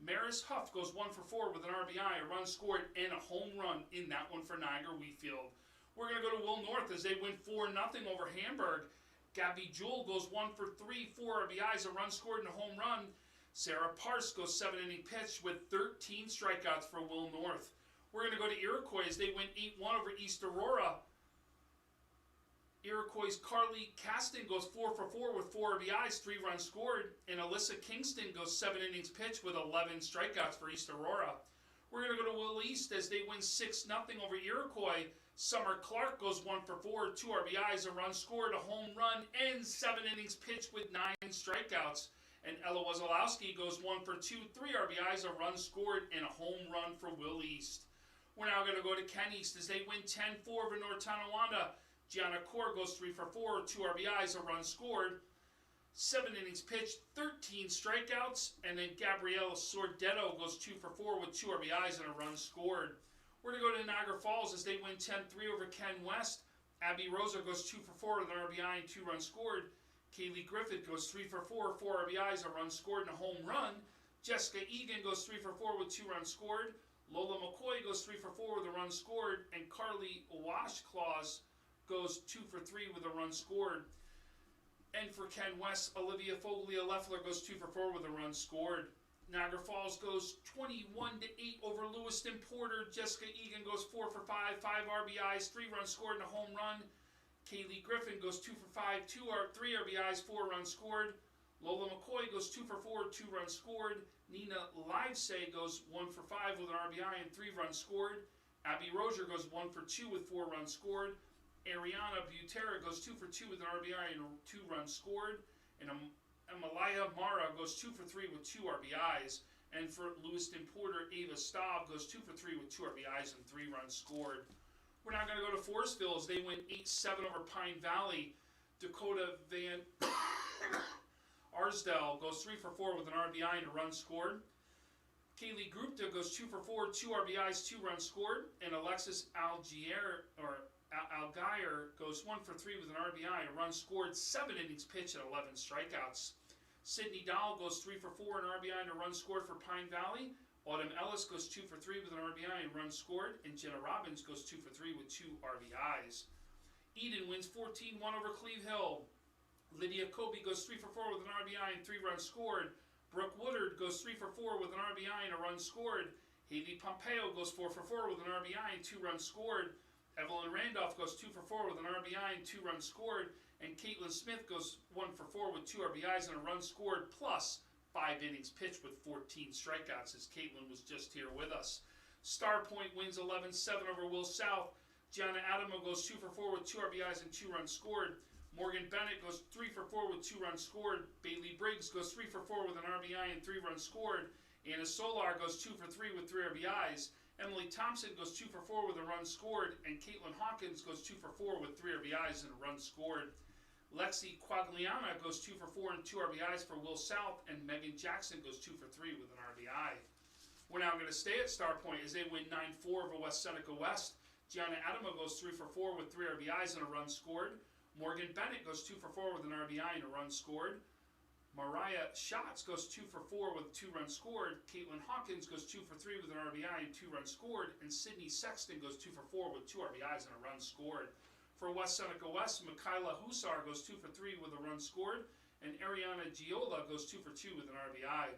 Maris Huff goes 1 for 4 with an RBI, a run scored, and a home run in that one for Niagara Wheatfield. We're going to go to Will North as they win 4-0 over Hamburg. Gabby Jewell goes 1 for 3, 4 RBIs, a run scored, and a home run. Sarah Parse goes 7-inning pitch with 13 strikeouts for Will North. We're going to go to Iroquois as they win 8-1 over East Aurora. Iroquois' Carly Caston goes 4 for 4 with 4 RBIs, 3 runs scored. And Alyssa Kingston goes 7 innings pitched with 11 strikeouts for East Aurora. We're going to go to Will East as they win 6-0 over Iroquois. Summer Clark goes 1 for 4, 2 RBIs, a run scored, a home run, and 7 innings pitched with 9 strikeouts. And Ella Wazalowski goes 1 for 2, 3 RBIs, a run scored, and a home run for Will East. We're now going to go to Ken East as they win 10-4 over North Tonawanda. Gianna Core goes 3 for 4, 2 RBIs, a run scored, 7 innings pitched, 13 strikeouts. And then Gabrielle Sordetto goes 2 for 4 with 2 RBIs and a run scored. We're going to go to Niagara Falls as they win 10-3 over Ken West. Abby Rosa goes 2 for 4 with an RBI and 2 runs scored. Kaylee Griffith goes 3 for 4, 4 RBIs, a run scored, and a home run. Jessica Egan goes 3 for 4 with 2 runs scored. Lola McCoy goes 3 for 4 with a run scored. And Carly Washclaws goes 2 for 3 with a run scored. And for Ken West, Olivia Foglia-Leffler goes 2 for 4 with a run scored. Niagara Falls goes 21-8 over Lewiston Porter. Jessica Egan goes 4 for 5, 5 RBIs, 3 runs scored, and a home run. Kaylee Griffin goes 2 for 5, 3 RBIs, 4 runs scored. Lola McCoy goes 2 for 4, 2 runs scored. Nina Livesay goes 1 for 5 with an RBI and 3 runs scored. Abby Rozier goes 1 for 2 with 4 runs scored. Ariana Butera goes 2 for 2 with an RBI and 2 runs scored. And Malaya Mara goes 2 for 3 with 2 RBIs. And for Lewiston Porter, Ava Staub goes 2 for 3 with 2 RBIs and 3 runs scored. We're now going to go to Forestville as they win 8-7 over Pine Valley. Dakota Van Arsdale goes 3 for 4 with an RBI and a run scored. Kaylee Gupta goes 2 for 4, 2 RBIs, 2 runs scored. And Alexis Algier goes 1 for 3 with an RBI, a run scored, 7 innings pitched, and 11 strikeouts. Sydney Dowell goes 3 for 4, an RBI, and a run scored for Pine Valley. Autumn Ellis goes 2 for 3 with an RBI and run scored. And Jenna Robbins goes 2 for 3 with 2 RBIs. Eden wins 14-1 over Cleve Hill. Lydia Kobe goes 3 for 4 with an RBI and 3 runs scored. Brooke Woodard goes 3 for 4 with an RBI and a run scored. Haley Pompeo goes 4 for 4 with an RBI and 2 runs scored. Evelyn Randolph goes 2 for 4 with an RBI and 2 runs scored. And Caitlin Smith goes 1 for 4 with 2 RBIs and a run scored, plus 5 innings pitched with 14 strikeouts, as Caitlin was just here with us. Star Point wins 11-7 over Will South. Gianna Adamo goes 2 for 4 with 2 RBIs and 2 runs scored. Morgan Bennett goes 3 for 4 with 2 runs scored. Bailey Briggs goes 3 for 4 with an RBI and 3 runs scored. Anna Solar goes 2 for 3 with 3 RBIs. Emily Thompson goes 2 for 4 with a run scored. And Caitlin Hawkins goes 2 for 4 with 3 RBIs and a run scored. Lexi Quagliana goes 2 for 4 and 2 RBIs for Will South. And Megan Jackson goes 2 for 3 with an RBI. We're now going to stay at Star Point as they win 9-4 over West Seneca West. Gianna Adamo goes 3 for 4 with 3 RBIs and a run scored. Morgan Bennett goes 2 for 4 with an RBI and a run scored. Mariah Schatz goes 2 for 4 with 2 runs scored. Caitlin Hawkins goes 2 for 3 with an RBI and 2 runs scored. And Sydney Sexton goes 2 for 4 with 2 RBIs and a run scored. For West Seneca West, Michaela Husar goes 2 for 3 with a run scored, and Ariana Giola goes 2 for 2 with an RBI.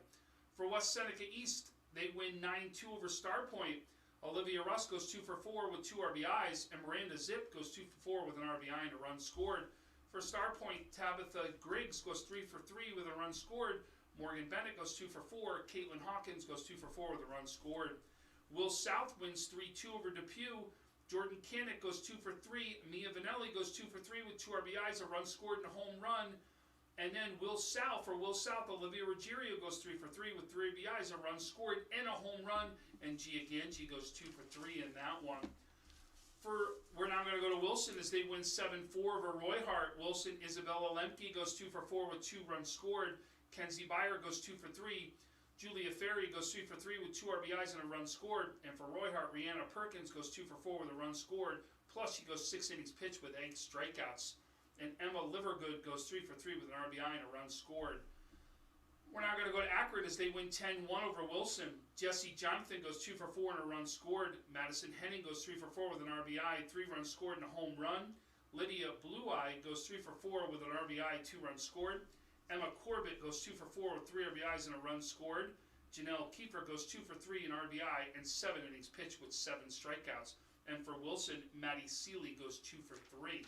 For West Seneca East, they win 9-2 over Star Point. Olivia Russ goes 2 for 4 with 2 RBIs, and Miranda Zip goes 2 for 4 with an RBI and a run scored. For Star Point, Tabitha Griggs goes 3 for 3 with a run scored. Morgan Bennett goes 2 for 4. Caitlin Hawkins goes 2 for 4 with a run scored. Will South wins 3-2 over Depew. Jordan Canick goes 2 for 3. Mia Vanelli goes 2 for 3 with 2 RBIs, a run scored, and a home run. And then Will South, Olivia Ruggiero goes 3 for 3 with 3 RBIs, a run scored, and a home run. And Gia Ganji goes 2 for 3 in that one. We're now going to go to Wilson as they win 7-4 over Roy Hart. Wilson, Isabella Lemke goes 2 for 4 with 2 runs scored. Kenzie Byer goes 2 for 3. Julia Ferry goes 3 for 3 with 2 RBIs and a run scored. And for Roy Hart, Rihanna Perkins goes 2 for 4 with a run scored. Plus, she goes 6 innings pitched with 8 strikeouts. And Emma Livergood goes 3 for 3 with an RBI and a run scored. We're now going to go to Akron as they win 10-1 over Wilson. Jesse Jonathan goes 2 for 4 and a run scored. Madison Henning goes 3 for 4 with an RBI, 3 runs scored, and a home run. Lydia Blue Eye goes 3 for 4 with an RBI, 2 runs scored. Emma Corbett goes 2 for 4 with 3 RBIs and a run scored. Janelle Kiefer goes 2 for 3 in RBI and 7 innings pitched with 7 strikeouts. And for Wilson, Maddie Seeley goes 2 for 3.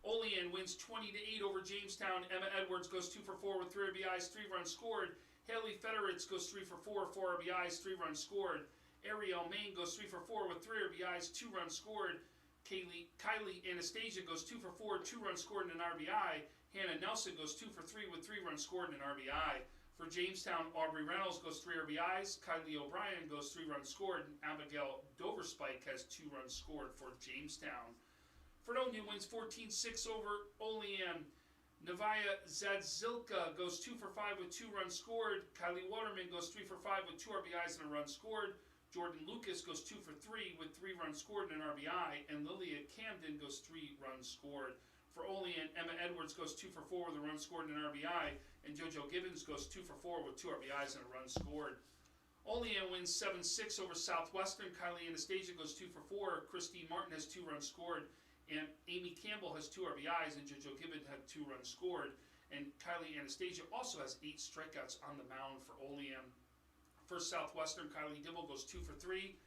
Olean wins 20-8 over Jamestown. Emma Edwards goes 2 for 4 with 3 RBIs, 3 runs scored. Haley Federitz goes 3 for 4, 4 RBIs, 3 runs scored. Ariel Main goes 3 for 4 with 3 RBIs, 2 runs scored. Kylie Anastasia goes 2 for 4, 2 runs scored and an RBI. Hannah Nelson goes 2 for 3 with 3 runs scored and an RBI. For Jamestown, Aubrey Reynolds goes 3 RBIs. Kylie O'Brien goes 3 runs scored. And Abigail Doverspike has 2 runs scored for Jamestown. Fredonia wins 14-6 over Olean. Nevia Zadzilka goes 2 for 5 with 2 runs scored. Kylie Waterman goes 3 for 5 with 2 RBIs and a run scored. Jordan Lucas goes 2 for 3 with 3 runs scored and an RBI. And Lilia Camden goes 3 runs scored. For Olean, Emma Edwards goes 2 for 4 with a run scored and an RBI. And JoJo Gibbons goes 2 for 4 with 2 RBIs and a run scored. Olean wins 7-6 over Southwestern. Kylie Anastasia goes 2 for 4. Christine Martin has 2 runs scored. And Amy Campbell has 2 RBIs, and JoJo Gibbons had 2 runs scored. And Kylie Anastasia also has 8 strikeouts on the mound for Olean. For Southwestern, Kylie Dibble goes 2 for 3.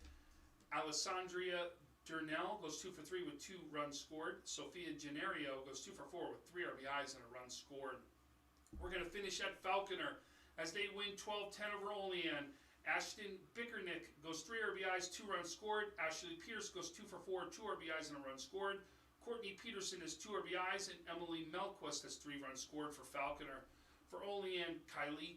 Alessandria Durnell goes 2 for 3 with 2 runs scored. Sophia Gennario goes 2 for 4 with 3 RBIs and a run scored. We're going to finish at Falconer as they win 12-10 over Olean. Ashton Bickernick goes 3 RBIs, 2 runs scored. Ashley Pierce goes 2 for 4, 2 RBIs and a run scored. Courtney Peterson has 2 RBIs, and Emily Melquist has 3 runs scored for Falconer. For Olean, Kylie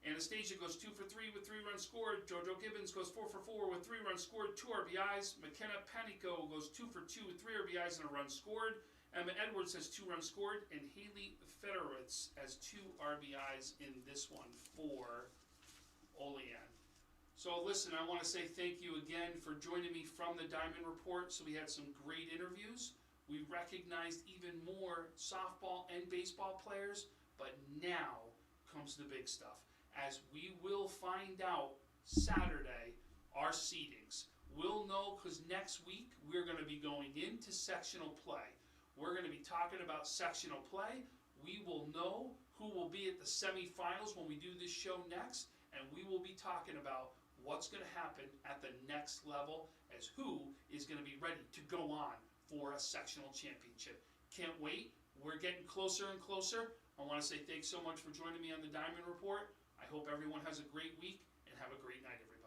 Anastasia goes 2 for 3 with 3 runs scored. JoJo Gibbons goes 4 for 4 with 3 runs scored, 2 RBIs. McKenna Panico goes 2 for 2 with 3 RBIs and a run scored. Emma Edwards has 2 runs scored, and Haley Federitz has 2 RBIs in this one for Olean. So listen, I want to say thank you again for joining me from the Diamond Report. So we had some great interviews. We recognized even more softball and baseball players, but now comes the big stuff. As we will find out Saturday, our seedings. We'll know because next week we're going to be going into sectional play. We're going to be talking about sectional play. We will know who will be at the semifinals when we do this show next, and we will be talking about what's going to happen at the next level as who is going to be ready to go on for a sectional championship. Can't wait. We're getting closer and closer. I want to say thanks so much for joining me on the Diamond Report. I hope everyone has a great week and have a great night, everybody.